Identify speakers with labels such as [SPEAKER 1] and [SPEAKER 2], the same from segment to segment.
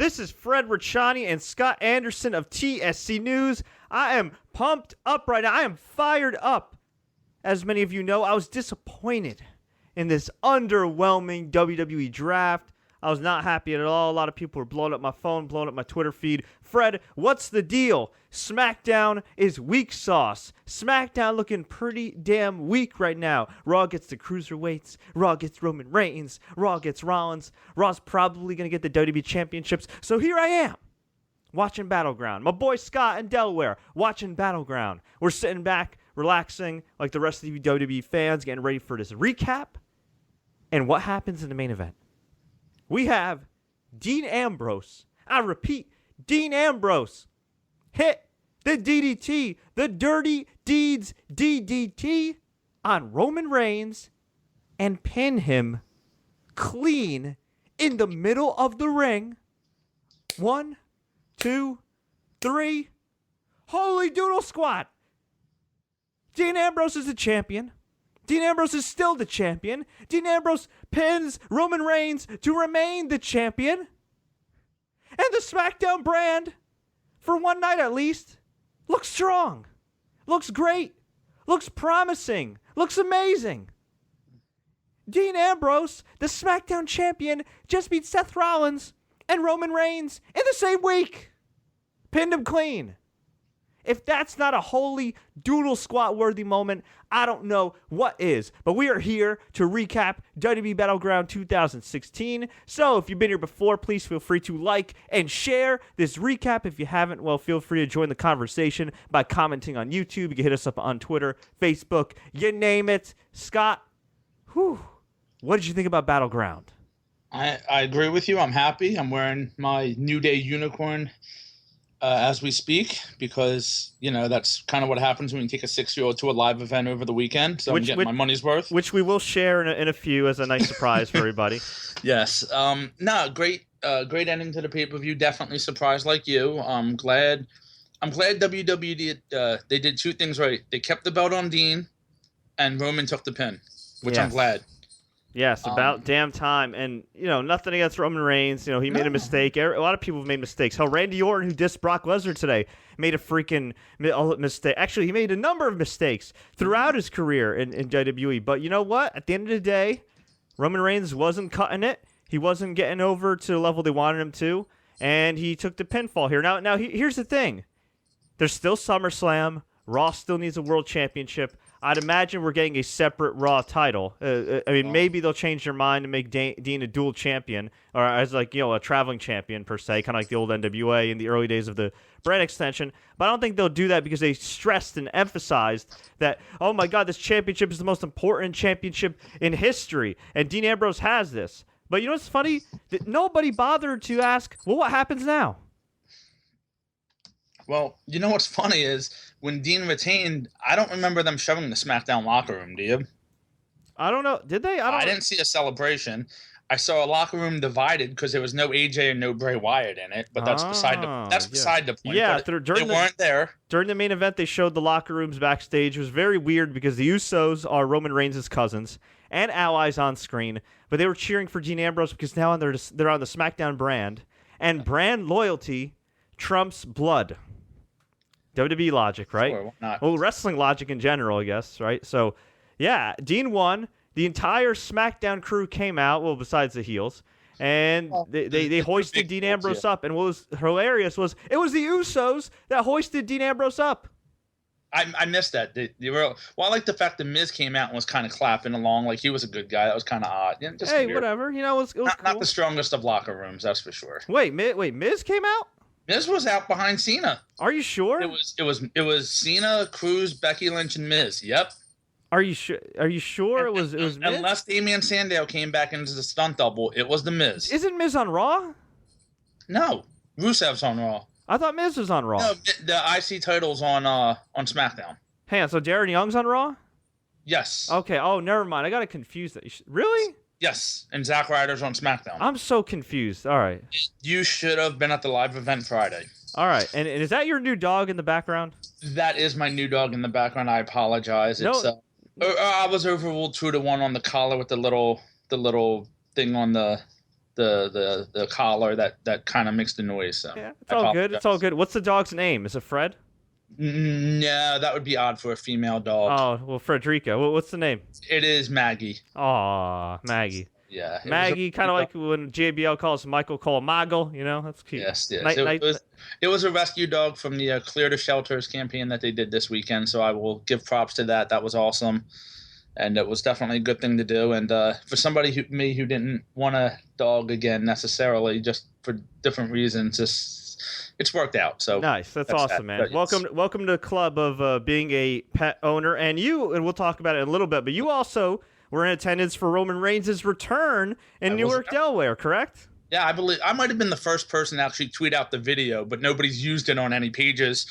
[SPEAKER 1] This is Fred Richani and Scott Anderson of TSC News. I am pumped up right now. I am fired up. As many of you know, I was disappointed in this underwhelming WWE draft. I was not happy at all. A lot of people were blowing up my phone, blowing up my Twitter feed. Fred, what's the deal? SmackDown is weak sauce. SmackDown looking pretty damn weak right now. Raw gets the cruiserweights. Raw gets Roman Reigns. Raw gets Rollins. Raw's probably going to get the WWE Championships. So here I am, watching Battleground. My boy Scott in Delaware, watching Battleground. We're sitting back, relaxing, like the rest of the WWE fans, getting ready for this recap. And what happens in the main event? We have Dean Ambrose. I repeat, Dean Ambrose hit the DDT, the Dirty Deeds DDT, on Roman Reigns and pin him clean in the middle of the ring. 1, 2, 3. Holy doodle squat. Dean Ambrose is the champion. Dean Ambrose is still the champion. Dean Ambrose pins Roman Reigns to remain the champion. And the SmackDown brand, for one night at least, looks strong. Looks great. Looks promising. Looks amazing. Dean Ambrose, the SmackDown champion, just beat Seth Rollins and Roman Reigns in the same week. Pinned him clean. If that's not a holy doodle squat worthy moment, I don't know what is. But we are here to recap WWE Battleground 2016. So if you've been here before, please feel free to like and share this recap. If you haven't, well, feel free to join the conversation by commenting on YouTube. You can hit us up on Twitter, Facebook, you name it. Scott, what did you think about Battleground?
[SPEAKER 2] I agree with you. I'm happy. I'm wearing my New Day unicorn as we speak, because, you know, that's kind of what happens when you take a 6-year-old to a live event over the weekend. So I'm getting my money's worth.
[SPEAKER 1] Which we will share in a few as a nice surprise for everybody.
[SPEAKER 2] Yes. Great ending to the pay-per-view. Definitely surprised like you. I'm glad WWE they did two things right. They kept the belt on Dean, and Roman took the pin, which I'm glad.
[SPEAKER 1] Yes, about damn time. And, you know, nothing against Roman Reigns. You know, he made a mistake. A lot of people have made mistakes. Hell, Randy Orton, who dissed Brock Lesnar today, made a freaking mistake. Actually, he made a number of mistakes throughout his career in WWE. But you know what? At the end of the day, Roman Reigns wasn't cutting it. He wasn't getting over to the level they wanted him to. And he took the pinfall here. Now here's the thing. There's still SummerSlam. Raw still needs a world championship. I'd imagine we're getting a separate Raw title. Maybe they'll change their mind and make Dean a dual champion, or as a traveling champion per se, kind of like the old NWA in the early days of the brand extension. But I don't think they'll do that because they stressed and emphasized that, oh my God, this championship is the most important championship in history, and Dean Ambrose has this. But you know what's funny? That nobody bothered to ask, well, what happens now?
[SPEAKER 2] Well, you know what's funny is when Dean retained, I don't remember them shoving the SmackDown locker room, do you?
[SPEAKER 1] I don't know. Did they?
[SPEAKER 2] I didn't see a celebration. I saw a locker room divided because there was no AJ and no Bray Wyatt in it, but that's beside the point.
[SPEAKER 1] Yeah,
[SPEAKER 2] they weren't there.
[SPEAKER 1] During the main event, they showed the locker rooms backstage. It was very weird because the Usos are Roman Reigns' cousins and allies on screen, but they were cheering for Dean Ambrose because now they're on the SmackDown brand, and brand loyalty trumps blood. WWE logic, right?
[SPEAKER 2] Sure, why not?
[SPEAKER 1] Well, wrestling logic in general, I guess, right? So, yeah, Dean won. The entire SmackDown crew came out, well, besides the heels, and they hoisted Dean Ambrose up. And what was hilarious was it was the Usos that hoisted Dean Ambrose up.
[SPEAKER 2] I missed that. I like the fact that Miz came out and was kind of clapping along like he was a good guy. That was kind of odd. Yeah, just weird.
[SPEAKER 1] Whatever. You know, it was cool.
[SPEAKER 2] Not the strongest of locker rooms, that's for sure.
[SPEAKER 1] Wait, Miz came out?
[SPEAKER 2] Miz was out behind Cena.
[SPEAKER 1] Are you sure?
[SPEAKER 2] It was Cena, Cruz, Becky Lynch, and Miz. Yep.
[SPEAKER 1] Are you sure? Are you sure it was Miz?
[SPEAKER 2] Unless Damian Sandow came back into the stunt double, it was the Miz.
[SPEAKER 1] Isn't Miz on Raw?
[SPEAKER 2] No, Rusev's on Raw.
[SPEAKER 1] I thought Miz was on Raw.
[SPEAKER 2] No, the IC title's on SmackDown.
[SPEAKER 1] Hang on, so Darren Young's on Raw?
[SPEAKER 2] Yes.
[SPEAKER 1] Okay. Oh, never mind. I got to confuse that. Really?
[SPEAKER 2] Yes, and Zack Ryder's on SmackDown.
[SPEAKER 1] I'm so confused. All right.
[SPEAKER 2] You should have been at the live event Friday.
[SPEAKER 1] All right, and is that your new dog in the background?
[SPEAKER 2] That is my new dog in the background. I apologize.
[SPEAKER 1] No.
[SPEAKER 2] I was overruled 2-1 on the collar with the little thing on the the collar that kind of makes the noise. So
[SPEAKER 1] Yeah, it's all good. It's all good. What's the dog's name? Is it Fred?
[SPEAKER 2] No, that would be odd for a female dog.
[SPEAKER 1] Oh, well, Frederica. What's the name?
[SPEAKER 2] It is Maggie.
[SPEAKER 1] Aw, Maggie.
[SPEAKER 2] Yeah.
[SPEAKER 1] Maggie, kind of like when JBL calls Michael Cole Moggle, that's cute.
[SPEAKER 2] Yes. It was a rescue dog from the Clear the Shelters campaign that they did this weekend, so I will give props to that. That was awesome, and it was definitely a good thing to do. And for somebody who didn't want a dog again necessarily, just for different reasons, it's worked out. So
[SPEAKER 1] nice. That's awesome, man. Welcome to the club of being a pet owner, and we'll talk about it in a little bit, but you also were in attendance for Roman Reigns' return in Newark, Delaware, correct?
[SPEAKER 2] Yeah, I believe I might have been the first person to actually tweet out the video, but nobody's used it on any pages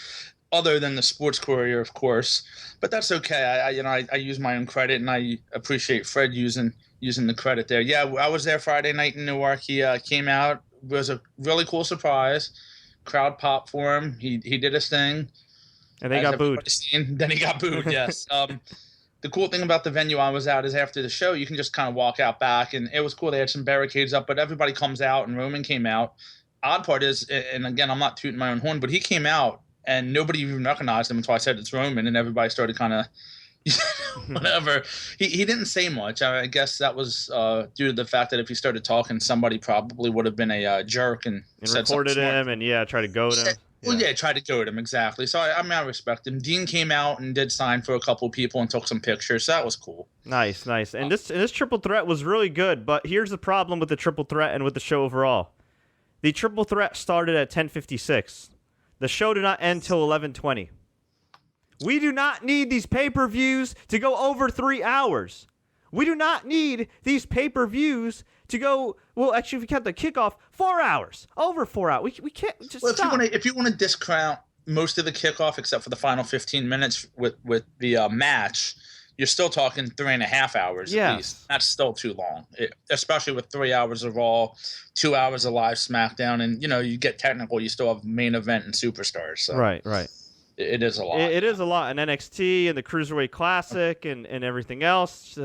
[SPEAKER 2] other than the Sports Courier, of course. But that's okay. I use my own credit, and I appreciate Fred using the credit there. Yeah, I was there Friday night in Newark. He came out. It was a really cool surprise. Crowd popped for him. He did his thing.
[SPEAKER 1] And they got booed.
[SPEAKER 2] Then he got booed, yes. The cool thing about the venue I was at is after the show, you can just kind of walk out back, and it was cool. They had some barricades up, but everybody comes out, and Roman came out. Odd part is, and again, I'm not tooting my own horn, but he came out, and nobody even recognized him until I said it's Roman, and everybody started kind of whatever. He didn't say much. I guess that was due to the fact that if he started talking, somebody probably would have been a jerk and said
[SPEAKER 1] reported him and tried to goad him.
[SPEAKER 2] Well, tried to goad him, exactly. So I respect him. Dean came out and did sign for a couple people and took some pictures. So that was cool.
[SPEAKER 1] Nice. And this triple threat was really good. But here's the problem with the triple threat and with the show overall. The triple threat started at 10:56. The show did not end till 11:20. We do not need these pay-per-views to go over 3 hours. We do not need these pay-per-views to go, well, actually, if we count the kickoff, 4 hours. Over 4 hours. We can't just stop.
[SPEAKER 2] If you want to discount most of the kickoff except for the final 15 minutes with the match, you're still talking 3.5 hours at least. That's still too long, especially with 3 hours of Raw, 2 hours of live SmackDown, and, you get technical, you still have main event and superstars. So.
[SPEAKER 1] Right.
[SPEAKER 2] It is a lot.
[SPEAKER 1] It is a lot. And NXT and the Cruiserweight Classic and everything else.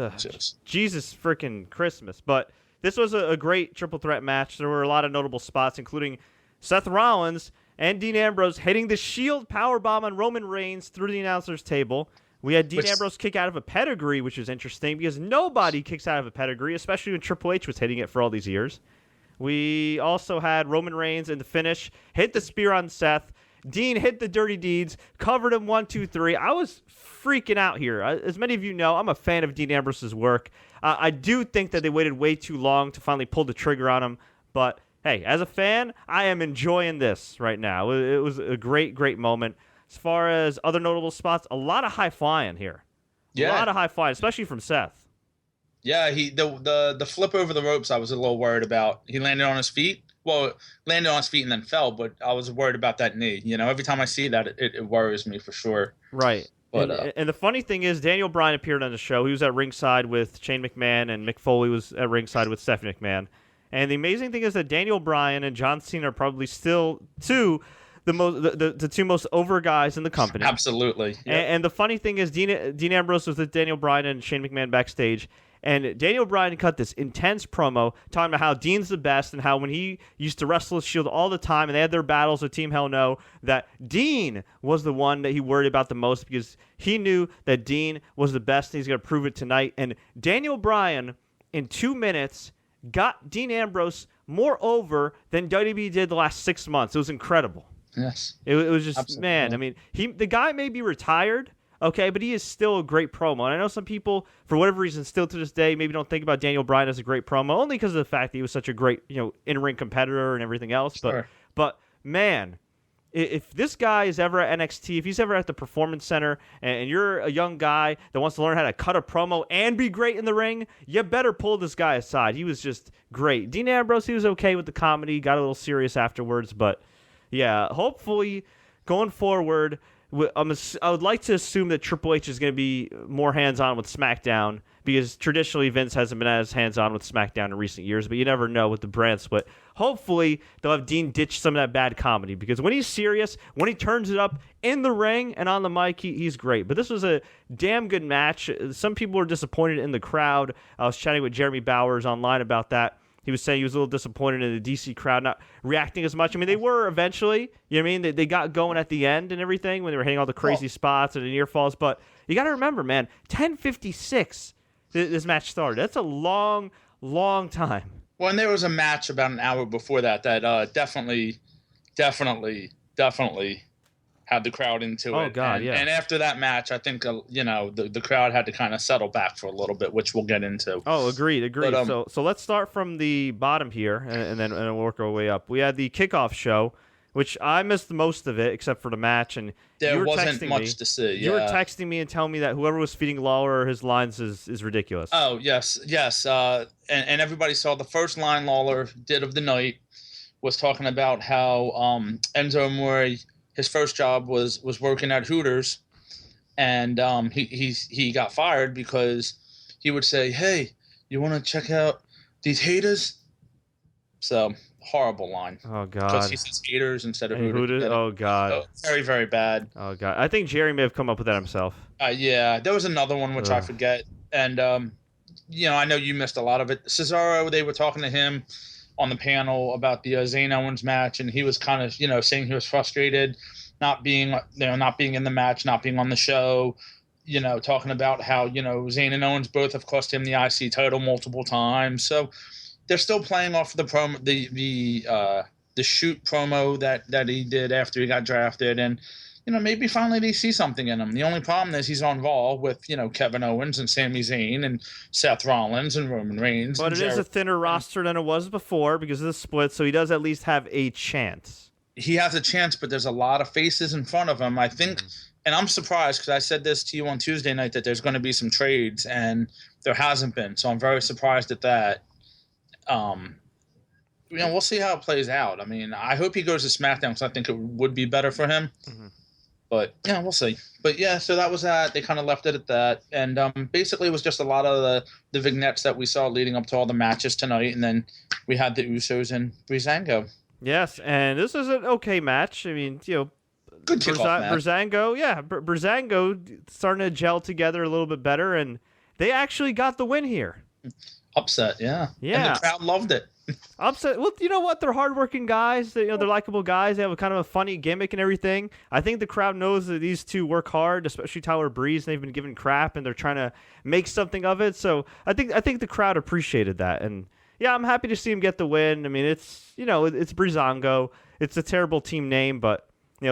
[SPEAKER 1] Jesus freaking Christmas. But this was a great triple threat match. There were a lot of notable spots, including Seth Rollins and Dean Ambrose hitting the Shield powerbomb on Roman Reigns through the announcer's table. We had Dean Ambrose kick out of a pedigree, which was interesting because nobody kicks out of a pedigree, especially when Triple H was hitting it for all these years. We also had Roman Reigns in the finish hit the spear on Seth. Dean hit the dirty deeds, covered him 1, 2, 3. I was freaking out here. As many of you know, I'm a fan of Dean Ambrose's work. I do think that they waited way too long to finally pull the trigger on him. But, hey, as a fan, I am enjoying this right now. It was a great, great moment. As far as other notable spots, a lot of high flying here. Yeah. A lot of high flying, especially from Seth.
[SPEAKER 2] Yeah, the flip over the ropes I was a little worried about. He landed on his feet. Well, landed on his feet and then fell, but I was worried about that knee. Every time I see that, it worries me for sure.
[SPEAKER 1] Right. But, and the funny thing is, Daniel Bryan appeared on the show. He was at ringside with Shane McMahon, and Mick Foley was at ringside with Stephanie McMahon. And the amazing thing is that Daniel Bryan and John Cena are probably still the two most over guys in the company.
[SPEAKER 2] Absolutely. Yep.
[SPEAKER 1] And the funny thing is, Dean Ambrose was with Daniel Bryan and Shane McMahon backstage. And Daniel Bryan cut this intense promo talking about how Dean's the best and how when he used to wrestle the Shield all the time and they had their battles with Team Hell No, that Dean was the one that he worried about the most because he knew that Dean was the best and he's going to prove it tonight. And Daniel Bryan, in 2 minutes, got Dean Ambrose more over than WWE did the last 6 months. It was incredible.
[SPEAKER 2] Yes.
[SPEAKER 1] It was just,
[SPEAKER 2] absolutely.
[SPEAKER 1] Man, I mean, the guy may be retired, okay, but he is still a great promo. And I know some people, for whatever reason, still to this day, maybe don't think about Daniel Bryan as a great promo, only because of the fact that he was such a great, in-ring competitor and everything else.
[SPEAKER 2] Sure.
[SPEAKER 1] But man, if this guy is ever at NXT, if he's ever at the Performance Center, and you're a young guy that wants to learn how to cut a promo and be great in the ring, you better pull this guy aside. He was just great. Dean Ambrose, he was okay with the comedy, got a little serious afterwards, but yeah, hopefully going forward, I would like to assume that Triple H is going to be more hands-on with SmackDown because traditionally Vince hasn't been as hands-on with SmackDown in recent years, but you never know with the brand split. Hopefully, they'll have Dean ditch some of that bad comedy because when he's serious, when he turns it up in the ring and on the mic, he's great. But this was a damn good match. Some people were disappointed in the crowd. I was chatting with Jeremy Bowers online about that. He was saying he was a little disappointed in the DC crowd not reacting as much. I mean, they were eventually. You know what I mean? They got going at the end and everything when they were hitting all the crazy spots and the near falls. But you got to remember, man, 10:56 this match started. That's a long, long time.
[SPEAKER 2] Well, and there was a match about an hour before that definitely had the crowd into it.
[SPEAKER 1] Oh, God, yeah.
[SPEAKER 2] And after that match, I think, the crowd had to kind of settle back for a little bit, which we'll get into.
[SPEAKER 1] Oh, agreed.
[SPEAKER 2] But,
[SPEAKER 1] so let's start from the bottom here, and then we'll work our way up. We had the kickoff show, which I missed most of it except for the match. And
[SPEAKER 2] there wasn't much to see.
[SPEAKER 1] You were texting me and telling me that whoever was feeding Lawler his lines is ridiculous.
[SPEAKER 2] Oh, yes. And everybody saw the first line Lawler did of the night was talking about how Enzo Amore, his first job was working at Hooters, and he got fired because he would say, "Hey, you want to check out these haters?" So horrible line.
[SPEAKER 1] Oh, God.
[SPEAKER 2] Because he says haters instead of Hooters.
[SPEAKER 1] Oh, God.
[SPEAKER 2] So, very, very bad.
[SPEAKER 1] Oh, God. I think Jerry may have come up with that himself.
[SPEAKER 2] Yeah, there was another one which I forget, and I know you missed a lot of it. Cesaro, they were talking to him on the panel about the Zayn Owens match, and he was kind of saying he was frustrated not being in the match, not being on the show, talking about how Zayn and Owens both have cost him the IC title multiple times. So they're still playing off the promo, the shoot promo that he did after he got drafted, and maybe finally they see something in him. The only problem is he's on Raw with, Kevin Owens and Sami Zayn and Seth Rollins and Roman Reigns.
[SPEAKER 1] But it is a thinner roster than it was before because of the split, so he does at least have a chance.
[SPEAKER 2] He has a chance, but there's a lot of faces in front of him. I think, and I'm surprised because I said this to you on Tuesday night that there's going to be some trades, and there hasn't been. So I'm very surprised at that. We'll see how it plays out. I mean, I hope he goes to SmackDown because I think it would be better for him. Mm-hmm. But, we'll see. But, so that was that. They kind of left it at that. And basically it was just a lot of the vignettes that we saw leading up to all the matches tonight. And then we had the Usos and Breezango.
[SPEAKER 1] Yes, and this is an okay match. I mean,
[SPEAKER 2] good kickoff match.
[SPEAKER 1] Breezango starting to gel together a little bit better. And they actually got the win here.
[SPEAKER 2] Upset, yeah. And the crowd loved it.
[SPEAKER 1] Upset. Well, you know what? They're hardworking guys. They're likable guys. They have a kind of a funny gimmick and everything. I think the crowd knows that these two work hard, especially Tyler Breeze. They've been given crap, and they're trying to make something of it. So I think the crowd appreciated that. And yeah, I'm happy to see him get the win. I mean, it's it's Breezango. It's a terrible team name, but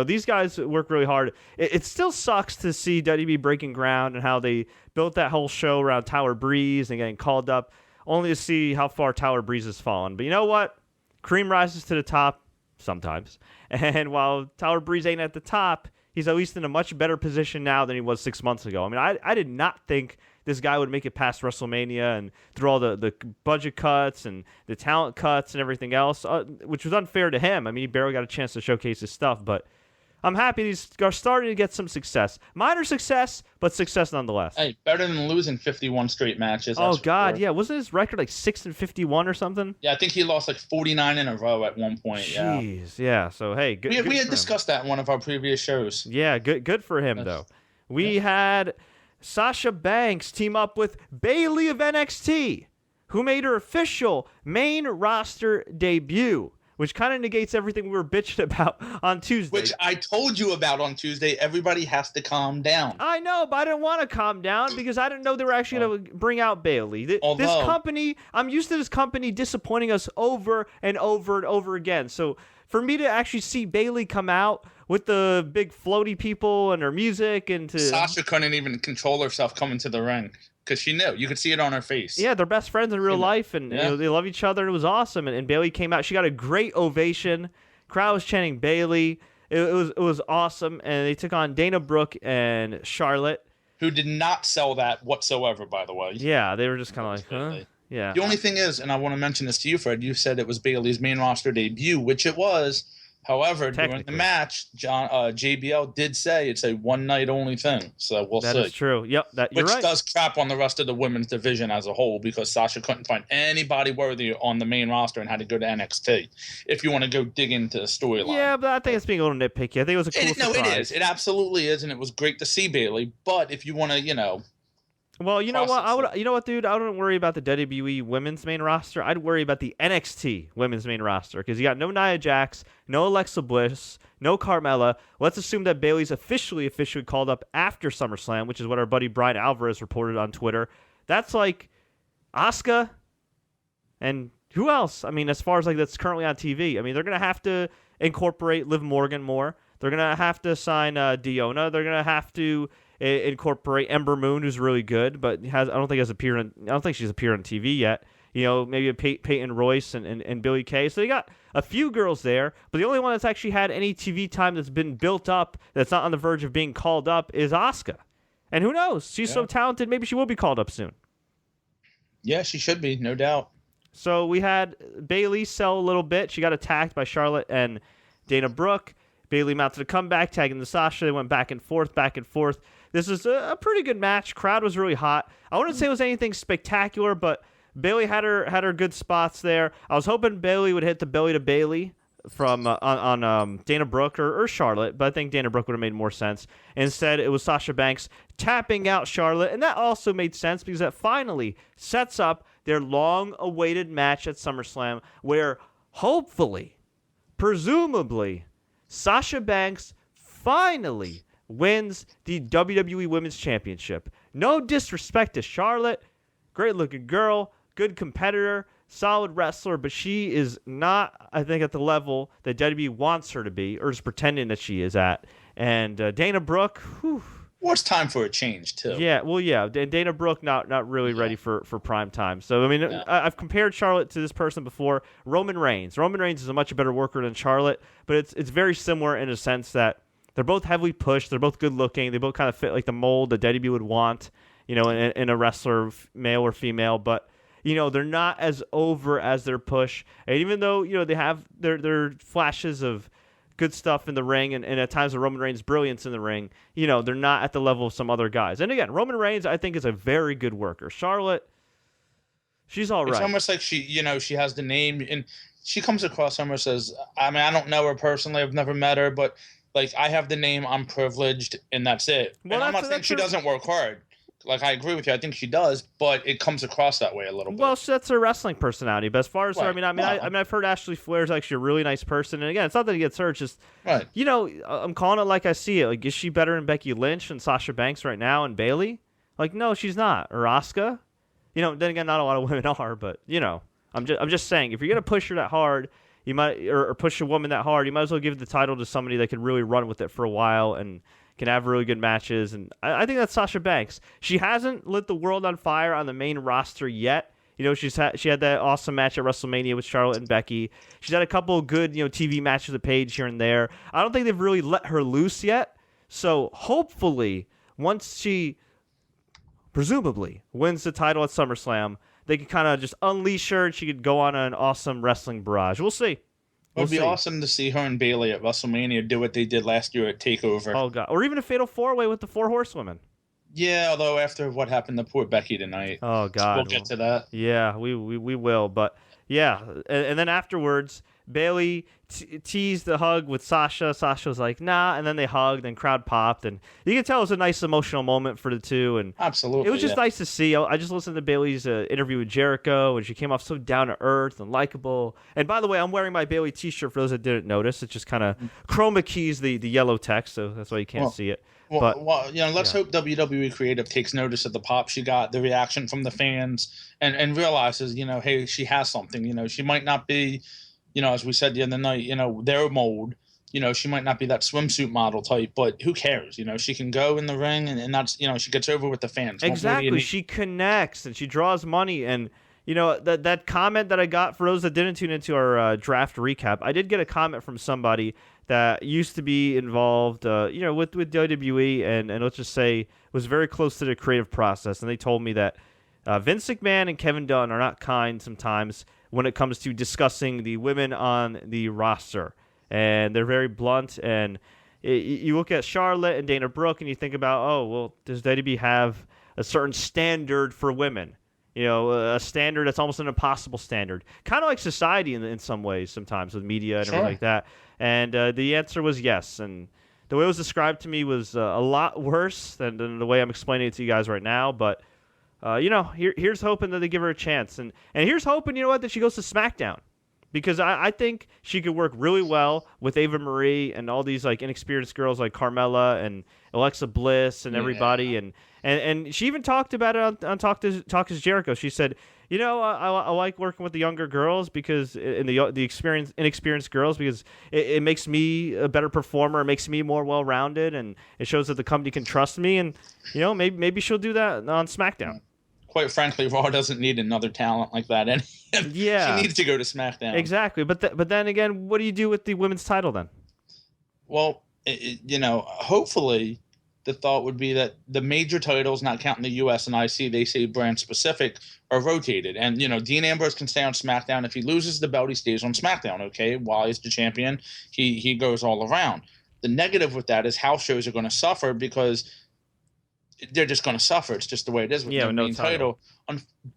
[SPEAKER 1] these guys work really hard. It still sucks to see WWE breaking ground and how they built that whole show around Tyler Breeze and getting called up, only to see how far Tyler Breeze has fallen. But you know what? Cream rises to the top sometimes. And while Tyler Breeze ain't at the top, he's at least in a much better position now than he was 6 months ago. I mean, I did not think this guy would make it past WrestleMania and through all the budget cuts and the talent cuts and everything else, which was unfair to him. I mean, he barely got a chance to showcase his stuff, but I'm happy he's starting to get some success. Minor success, but success nonetheless.
[SPEAKER 2] Hey, better than losing 51 straight matches.
[SPEAKER 1] Oh, God, yeah. Wasn't his record like 6-51 or something?
[SPEAKER 2] Yeah, I think he lost like 49 in a row at one point.
[SPEAKER 1] Jeez, yeah. So, hey, good.
[SPEAKER 2] We had discussed that in one of our previous shows.
[SPEAKER 1] Yeah, good for him, though. We had Sasha Banks team up with Bayley of NXT, who made her official main roster debut, which kind of negates everything we were bitching about on Tuesday.
[SPEAKER 2] Which I told you about on Tuesday. Everybody has to calm down.
[SPEAKER 1] I know, but I didn't want to calm down because I didn't know they were actually going to bring out Bayley. This company, I'm used to this company disappointing us over and over and over again. So for me to actually see Bayley come out with the big floaty people and her music and
[SPEAKER 2] Sasha couldn't even control herself coming to the ring. Because she knew. You could see it on her face.
[SPEAKER 1] Yeah, they're best friends in real life, and they love each other, and it was awesome. And Bayley came out. She got a great ovation. Crowd was chanting Bayley. It was awesome. And they took on Dana Brooke and Charlotte.
[SPEAKER 2] Who did not sell that whatsoever, by the way.
[SPEAKER 1] Yeah, they were just kind of like, huh? Yeah.
[SPEAKER 2] The only thing is, and I want to mention this to you, Fred, you said it was Bayley's main roster debut, which it was. However, during the match, JBL did say it's a one-night only thing. So we'll see.
[SPEAKER 1] That is true. Yep, you're right.
[SPEAKER 2] Which does crap on the rest of the women's division as a whole because Sasha couldn't find anybody worthy on the main roster and had to go to NXT if you want to go dig into the storyline.
[SPEAKER 1] Yeah, but I think it's being a little nitpicky. I think it was a cool surprise.
[SPEAKER 2] No, it is. It absolutely is, and it was great to see Bayley. But if you want to,
[SPEAKER 1] Well, you know what?
[SPEAKER 2] process it.
[SPEAKER 1] You know what, dude? I wouldn't worry about the WWE women's main roster. I'd worry about the NXT women's main roster because you got no Nia Jax, no Alexa Bliss, no Carmella. Let's assume that Bayley's officially called up after SummerSlam, which is what our buddy Brian Alvarez reported on Twitter. That's like Asuka and who else? I mean, as far as like that's currently on TV. I mean, they're gonna have to incorporate Liv Morgan more. They're gonna have to sign Diona. They're gonna have to incorporate Ember Moon, who's really good, but I don't think she's appeared on TV yet. You know, maybe Peyton Royce and Billie Kay. So they got a few girls there, but the only one that's actually had any TV time that's been built up, that's not on the verge of being called up, is Asuka. And who knows? She's so talented, maybe she will be called up soon.
[SPEAKER 2] Yeah, she should be, no doubt.
[SPEAKER 1] So we had Bayley sell a little bit. She got attacked by Charlotte and Dana Brooke. Bayley mounted a comeback, tagging the Sasha. They went back and forth. This was a pretty good match. Crowd was really hot. I wouldn't say it was anything spectacular, but Bayley had her good spots there. I was hoping Bayley would hit the belly to Bayley from on Dana Brooke or Charlotte, but I think Dana Brooke would have made more sense. Instead, it was Sasha Banks tapping out Charlotte, and that also made sense because that finally sets up their long-awaited match at SummerSlam, where hopefully, presumably, Sasha Banks finally wins the WWE Women's Championship. No disrespect to Charlotte. Great-looking girl, good competitor, solid wrestler, but she is not, I think, at the level that WWE wants her to be, or is pretending that she is at. And Dana Brooke, whew.
[SPEAKER 2] Well, it's time for a change, too.
[SPEAKER 1] Yeah, well, yeah. Dana Brooke not really ready for prime time. So, I mean, I've compared Charlotte to this person before. Roman Reigns. Roman Reigns is a much better worker than Charlotte, but it's very similar in a sense that they're both heavily pushed. They're both good looking. They both kind of fit like the mold that WWE would want, you know, in a wrestler, male or female. But, you know, they're not as over as their push. And even though, you know, they have their flashes of good stuff in the ring and at times of Roman Reigns' brilliance in the ring, you know, they're not at the level of some other guys. And again, Roman Reigns, I think, is a very good worker. Charlotte, she's all right.
[SPEAKER 2] It's almost like she has the name, and she comes across almost as, I mean, I don't know her personally. I've never met her, but like, I have the name, I'm privileged, and that's it. Well, and I'm not saying she doesn't work hard. Like, I agree with you. I think she does, but it comes across that way a little bit.
[SPEAKER 1] Well, that's her wrestling personality. But as far as her, I've heard Ashley Flair's actually a really nice person. And again, it's not that he gets hurt. It's just, you know, I'm calling it like I see it. Like, is she better than Becky Lynch and Sasha Banks right now and Bayley? Like, no, she's not. Or Asuka. You know, then again, not a lot of women are, but you know, I'm just saying, if you're gonna push her that hard, you might, or push a woman that hard, you might as well give the title to somebody that can really run with it for a while and can have really good matches. And I think that's Sasha Banks. She hasn't lit the world on fire on the main roster yet. You know, she had that awesome match at WrestleMania with Charlotte and Becky. She's had a couple of good, you know, TV matches with Paige here and there. I don't think they've really let her loose yet. So hopefully, once she presumably wins the title at SummerSlam, they can kind of just unleash her and she could go on an awesome wrestling barrage. We'll see.
[SPEAKER 2] It would be awesome to see her and Bayley at WrestleMania do what they did last year at TakeOver.
[SPEAKER 1] Oh, God. Or even a Fatal 4-Way with the 4 Horsewomen.
[SPEAKER 2] Yeah, although after what happened to poor Becky tonight.
[SPEAKER 1] Oh, God.
[SPEAKER 2] We'll get to that.
[SPEAKER 1] Yeah, we will. But, yeah. And then afterwards, Bayley teased the hug with Sasha. Sasha was like, nah. And then they hugged and crowd popped. And you can tell it was a nice emotional moment for the two. And
[SPEAKER 2] absolutely.
[SPEAKER 1] It was just nice to see. I just listened to Bayley's interview with Jericho, and she came off so down to earth and likable. And by the way, I'm wearing my Bayley t-shirt for those that didn't notice. It just kind of chroma keys the yellow text, so that's why you can't see it.
[SPEAKER 2] Well, you know, let's hope WWE Creative takes notice of the pop she got, the reaction from the fans, and realizes, you know, hey, she has something. You know, she might not be, you know, as we said the other night, you know, their mold. You know, she might not be that swimsuit model type, but who cares? You know, she can go in the ring, and that's, you know, she gets over with the fans.
[SPEAKER 1] Exactly. She connects, and she draws money. And, you know, that comment that I got, for those that didn't tune into our draft recap, I did get a comment from somebody that used to be involved, you know, with WWE, and let's just say was very close to the creative process. And they told me that Vince McMahon and Kevin Dunn are not kind sometimes when it comes to discussing the women on the roster. And they're very blunt. And you look at Charlotte and Dana Brooke, and you think about, oh, well, does WWE have a certain standard for women? You know, a standard that's almost an impossible standard. Kind of like society in some ways sometimes with media and everything like that. And the answer was yes. And the way it was described to me was a lot worse than the way I'm explaining it to you guys right now. But here's hoping that they give her a chance. And here's hoping, that she goes to SmackDown. Because I think she could work really well with Ava Marie and all these like inexperienced girls like Carmella and Alexa Bliss and everybody. And she even talked about it on Talk is Jericho. She said, I like working with the younger girls because the inexperienced girls because it makes me a better performer. It makes me more well-rounded, and it shows that the company can trust me. And maybe she'll do that on SmackDown.
[SPEAKER 2] Quite frankly, Raw doesn't need another talent like that. And
[SPEAKER 1] yeah,
[SPEAKER 2] she needs to go to SmackDown.
[SPEAKER 1] Exactly. But then again, what do you do with the women's title then?
[SPEAKER 2] Well, hopefully the thought would be that the major titles, not counting the US and IC, they say brand specific, are rotated. And, Dean Ambrose can stay on SmackDown. If he loses the belt, he stays on SmackDown, okay? While he's the champion, he goes all around. The negative with that is house shows are going to suffer because they're just going to suffer. It's just the way it is with the main title.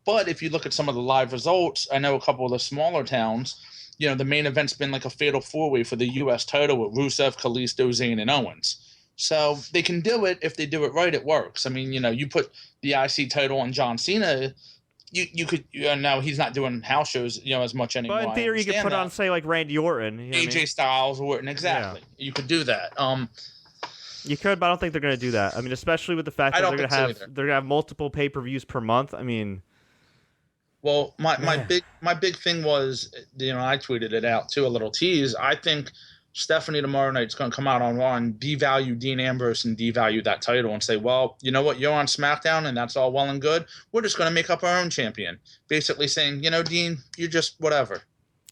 [SPEAKER 2] But if you look at some of the live results, I know a couple of the smaller towns, the main event's been like a fatal four-way for the U.S. title with Rusev, Kalisto, Zayn, and Owens. So they can do it. If they do it right, it works. I mean, you put the IC title on John Cena, you could, now he's not doing house shows, as much anymore.
[SPEAKER 1] But in theory, you could put on, say, like Randy Orton.
[SPEAKER 2] AJ Styles, Orton, exactly. Yeah. You could do that.
[SPEAKER 1] You could, but I don't think they're going to do that. I mean, especially with the fact that they're going to have multiple pay-per-views per month. I mean,
[SPEAKER 2] well, my big thing was, I tweeted it out too, a little tease. I think Stephanie tomorrow night's going to come out on Raw and devalue Dean Ambrose and devalue that title and say, well, you know what, you're on SmackDown and that's all well and good. We're just going to make up our own champion. Basically saying, Dean, you're just whatever.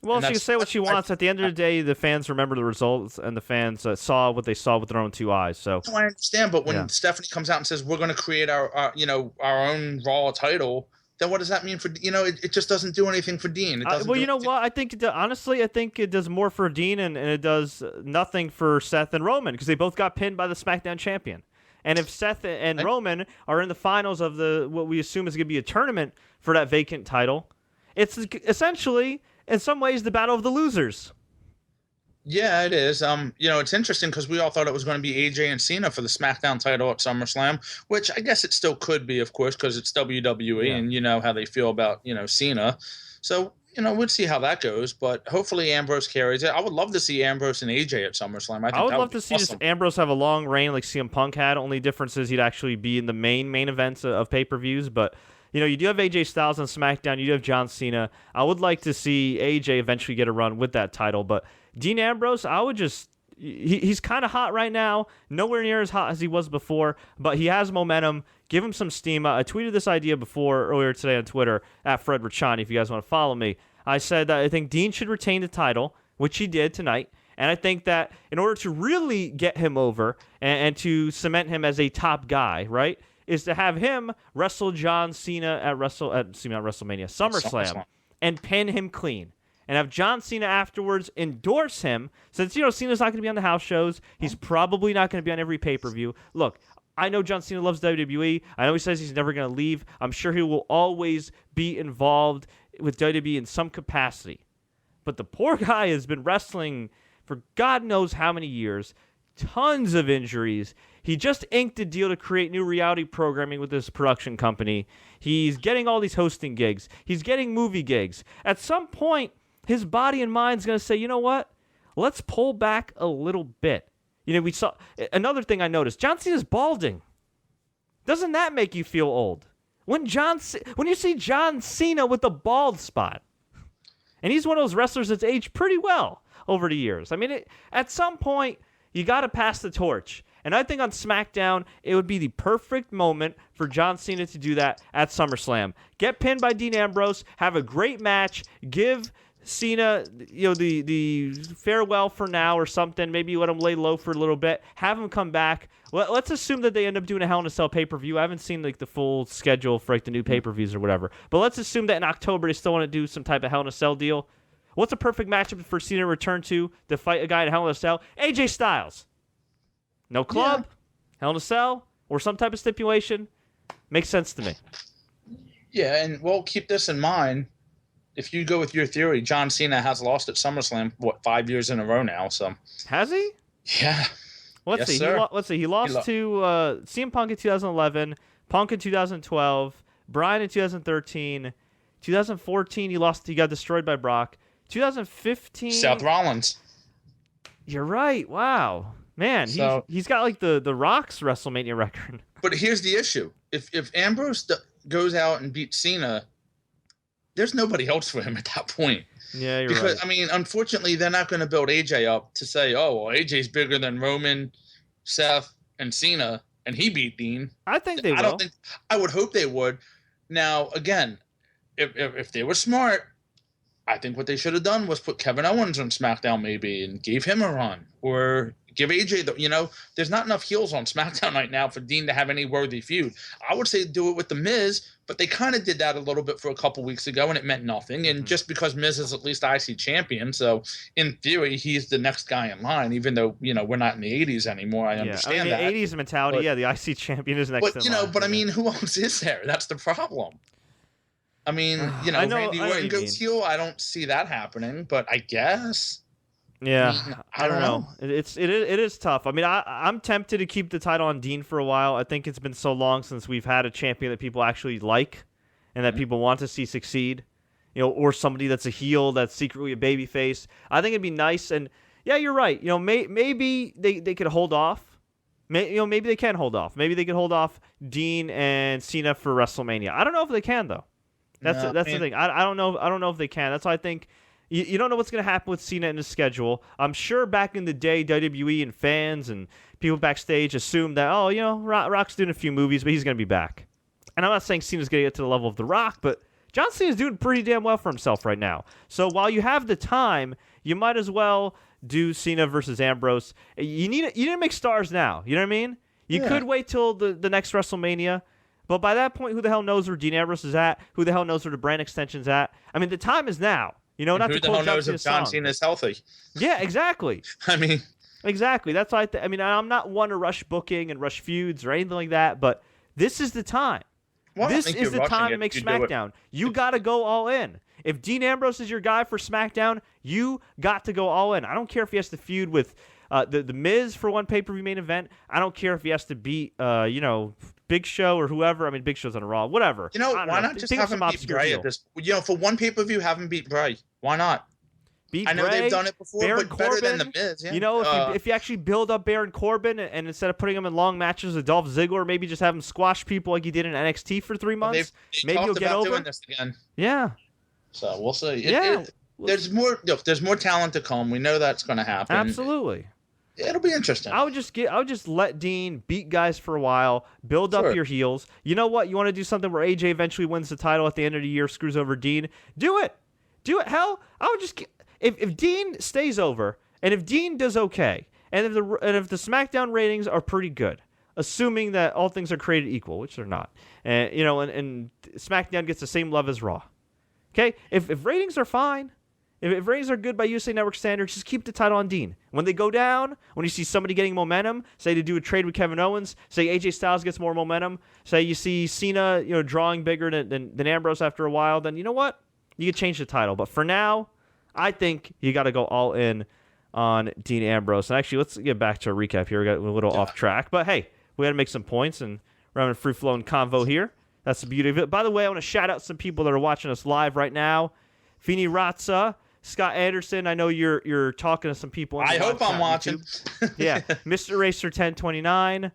[SPEAKER 1] Well, she can say what she wants. At the end of the day, the fans remember the results, and the fans saw what they saw with their own two eyes. So
[SPEAKER 2] I understand, but when Stephanie comes out and says we're going to create our own Raw title, then what does that mean for It just doesn't do anything for Dean. It doesn't
[SPEAKER 1] what? I think honestly, I think it does more for Dean, and it does nothing for Seth and Roman because they both got pinned by the SmackDown champion. And if Seth and Roman are in the finals of what we assume is going to be a tournament for that vacant title, it's essentially, in some ways, the battle of the losers.
[SPEAKER 2] Yeah, it is. It's interesting because we all thought it was going to be AJ and Cena for the SmackDown title at SummerSlam, which I guess it still could be, of course, because it's WWE and you know how they feel about, Cena. So, we'll see how that goes, but hopefully Ambrose carries it. I would love to see Ambrose and AJ at SummerSlam.
[SPEAKER 1] I would love to see just Ambrose have a long reign like CM Punk had. Only difference is he'd actually be in the main events of pay-per-views, but you do have AJ Styles on SmackDown. You do have John Cena. I would like to see AJ eventually get a run with that title. But Dean Ambrose, I would just... He's kind of hot right now. Nowhere near as hot as he was before. But he has momentum. Give him some steam. I tweeted this idea earlier today on Twitter, at Fred Richani, if you guys want to follow me. I said that I think Dean should retain the title, which he did tonight. And I think that in order to really get him over and to cement him as a top guy, right, is to have him wrestle John Cena at SummerSlam, and pin him clean. And have John Cena afterwards endorse him. Since, Cena's not going to be on the house shows, he's probably not going to be on every pay-per-view. Look, I know John Cena loves WWE. I know he says he's never going to leave. I'm sure he will always be involved with WWE in some capacity. But the poor guy has been wrestling for God knows how many years. Tons of injuries. He just inked a deal to create new reality programming with this production company. He's getting all these hosting gigs. He's getting movie gigs. At some point, his body and mind's going to say, you know what? Let's pull back a little bit. We saw another thing I noticed. John Cena's balding. Doesn't that make you feel old? When you see John Cena with a bald spot, and he's one of those wrestlers that's aged pretty well over the years. I mean, at some point, you got to pass the torch. And I think on SmackDown, it would be the perfect moment for John Cena to do that at SummerSlam. Get pinned by Dean Ambrose, have a great match, give Cena, the farewell for now or something. Maybe let him lay low for a little bit. Have him come back. Let's assume that they end up doing a Hell in a Cell pay-per-view. I haven't seen the full schedule for the new pay-per-views or whatever. But let's assume that in October they still want to do some type of Hell in a Cell deal. What's a perfect matchup for Cena to return to fight a guy in Hell in a Cell? AJ Styles. No club, Hell in a Cell, or some type of stipulation. Makes sense to me.
[SPEAKER 2] Yeah, and we'll keep this in mind. If you go with your theory, John Cena has lost at SummerSlam, 5 years in a row now? So
[SPEAKER 1] has he?
[SPEAKER 2] Yeah.
[SPEAKER 1] Let's see. He lost to CM Punk in 2011, Punk in 2012, Bryan in 2013. 2014, he got destroyed by Brock. 2015,
[SPEAKER 2] Seth Rollins.
[SPEAKER 1] You're right. Wow, man, he's got like the Rock's WrestleMania record.
[SPEAKER 2] But here's the issue: if Ambrose goes out and beats Cena, there's nobody else for him at that point.
[SPEAKER 1] Yeah, you're
[SPEAKER 2] because
[SPEAKER 1] right.
[SPEAKER 2] I mean, unfortunately, they're not going to build AJ up to say, "Oh, well, AJ's bigger than Roman, Seth, and Cena, and he beat Dean."
[SPEAKER 1] I think they will.
[SPEAKER 2] I would hope they would. Now, again, if they were smart, I think what they should have done was put Kevin Owens on SmackDown maybe and gave him a run, or give AJ there's not enough heels on SmackDown right now for Dean to have any worthy feud. I would say do it with The Miz, but they kind of did that a little bit for a couple weeks ago, and it meant nothing. And just because Miz is at least IC champion, so in theory he's the next guy in line, even though we're not in the 80s anymore. I understand that.
[SPEAKER 1] 80s mentality, the IC champion is next.
[SPEAKER 2] But I mean, who else is there? That's the problem. I mean, Randy Orton goes heel. I don't see that happening, but I guess.
[SPEAKER 1] Yeah, I don't know. It is tough. I mean, I'm tempted to keep the title on Dean for a while. I think it's been so long since we've had a champion that people actually like and that people want to see succeed. Or somebody that's a heel that's secretly a babyface. I think it'd be nice. And yeah, you're right. Maybe they could hold off. Maybe they can hold off. Maybe they could hold off Dean and Cena for WrestleMania. I don't know if they can though. That's the thing. I don't know. I don't know if they can. That's why I think you don't know what's going to happen with Cena in his schedule. I'm sure back in the day, WWE and fans and people backstage assumed that Rock's doing a few movies, but he's going to be back. And I'm not saying Cena's going to get to the level of The Rock, but John Cena's doing pretty damn well for himself right now. So while you have the time, you might as well do Cena versus Ambrose. You need to make stars now. You know what I mean? You could wait till the next WrestleMania. But by that point, who the hell knows where Dean Ambrose is at? Who the hell knows where the brand extension's at? I mean, the time is now. Not
[SPEAKER 2] who
[SPEAKER 1] to
[SPEAKER 2] the
[SPEAKER 1] quote
[SPEAKER 2] hell knows if John Cena is healthy?
[SPEAKER 1] Yeah, exactly.
[SPEAKER 2] I mean,
[SPEAKER 1] exactly. That's why I'm not one to rush booking and rush feuds or anything like that. But this is the time. This is the time to make SmackDown. You got to go all in. If Dean Ambrose is your guy for SmackDown, you got to go all in. I don't care if he has to feud with the Miz for one pay-per-view main event. I don't care if he has to beat Big Show or whoever. I mean, Big Show's on Raw. Whatever.
[SPEAKER 2] Why not just have him beat Bray at this? For one pay-per-view, have him beat Bray. Why not? I know they've done it before,
[SPEAKER 1] Baron
[SPEAKER 2] but
[SPEAKER 1] Corbin,
[SPEAKER 2] better than the Miz. Yeah.
[SPEAKER 1] If you actually build up Baron Corbin and instead of putting him in long matches with Dolph Ziggler, maybe just have him squash people like he did in NXT for 3 months.
[SPEAKER 2] Maybe he'll get over. Doing this again.
[SPEAKER 1] Yeah.
[SPEAKER 2] So we'll see.
[SPEAKER 1] Yeah.
[SPEAKER 2] There's more talent to come. We know that's going to happen.
[SPEAKER 1] Absolutely.
[SPEAKER 2] It'll be interesting.
[SPEAKER 1] I would just let Dean beat guys for a while, build up your heels. You know what? You want to do something where AJ eventually wins the title at the end of the year, screws over Dean. Do it. Hell, I would just if Dean stays over and if Dean does okay, and if the SmackDown ratings are pretty good, assuming that all things are created equal, which they're not, and and SmackDown gets the same love as Raw. Okay, if ratings are fine. If ratings are good by USA Network standards, just keep the title on Dean. When they go down, when you see somebody getting momentum, say to do a trade with Kevin Owens, say AJ Styles gets more momentum, say you see Cena, drawing bigger than Ambrose after a while, then you know what? You can change the title. But for now, I think you got to go all in on Dean Ambrose. And actually, let's get back to a recap here. We got a little off track. But hey, we got to make some points, and we're having a free-flowing convo here. That's the beauty of it. By the way, I want to shout out some people that are watching us live right now. Fini Ratza, Scott Anderson, I know you're talking to some people.
[SPEAKER 2] I hope I'm watching.
[SPEAKER 1] Yeah, Mr. Racer 1029.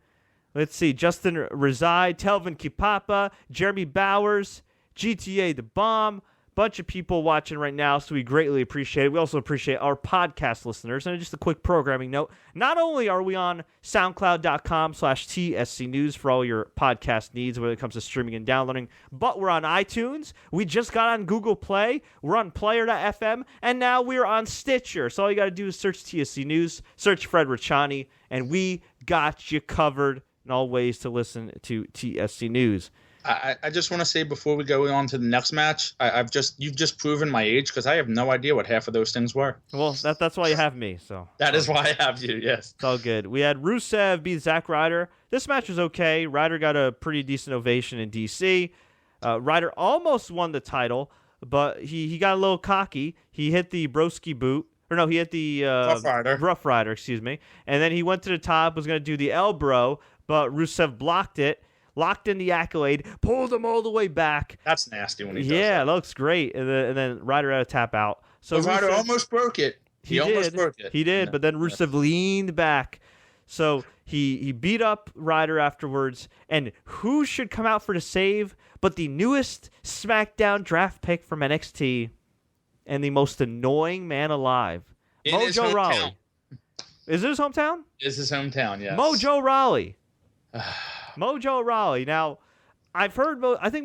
[SPEAKER 1] Let's see, Justin Reside, Telvin Kipapa, Jeremy Bowers, GTA The Bomb. Bunch of people watching right now, so we greatly appreciate it. We also appreciate our podcast listeners. And just a quick programming note, not only are we on SoundCloud.com/TSC News for all your podcast needs when it comes to streaming and downloading, but we're on iTunes. We just got on Google Play. We're on Player.fm, and now we're on Stitcher. So all you got to do is search TSC News, search Fred Richani, and we got you covered in all ways to listen to TSC News.
[SPEAKER 2] I just want to say before we go on to the next match, you've just proven my age because I have no idea what half of those things were.
[SPEAKER 1] Well, that's why you have me. So
[SPEAKER 2] that is why I have you. Yes,
[SPEAKER 1] it's all good. We had Rusev beat Zack Ryder. This match was okay. Ryder got a pretty decent ovation in DC. Ryder almost won the title, but he got a little cocky. He hit the broski boot. Or no, he hit the Rough Rider, excuse me. And then he went to the top, was going to do the elbow, but Rusev blocked it. locked in the accolade, pulled him all the way back.
[SPEAKER 2] That's nasty when he does
[SPEAKER 1] Yeah,
[SPEAKER 2] that.
[SPEAKER 1] it looks great. And then Ryder had a tap out. So
[SPEAKER 2] Ryder
[SPEAKER 1] Rusev,
[SPEAKER 2] almost broke it. He almost broke it.
[SPEAKER 1] He did, but then Rusev leaned back. So he beat up Ryder afterwards. And who should come out for the save but the newest SmackDown draft pick from NXT and the most annoying man alive, Mojo Rawley. Is it his hometown?
[SPEAKER 2] It's his hometown, yes.
[SPEAKER 1] Mojo Rawley. Mojo Rawley. Now, I think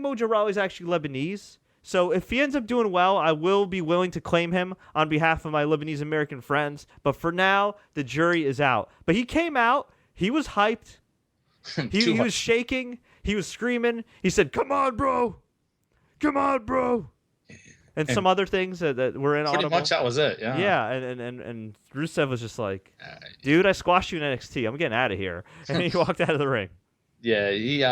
[SPEAKER 1] Mojo Rawley's actually Lebanese. So if he ends up doing well, I will be willing to claim him on behalf of my Lebanese American friends. But for now, the jury is out. But he came out. He was hyped. He was shaking. He was screaming. He said, "Come on, bro. Come on, bro." And some other things that were inaudible.
[SPEAKER 2] Pretty much that was it, yeah.
[SPEAKER 1] Yeah, and Rusev was just like, "Dude, I squashed you in NXT. I'm getting out of here." And he walked out of the ring.
[SPEAKER 2] Yeah, he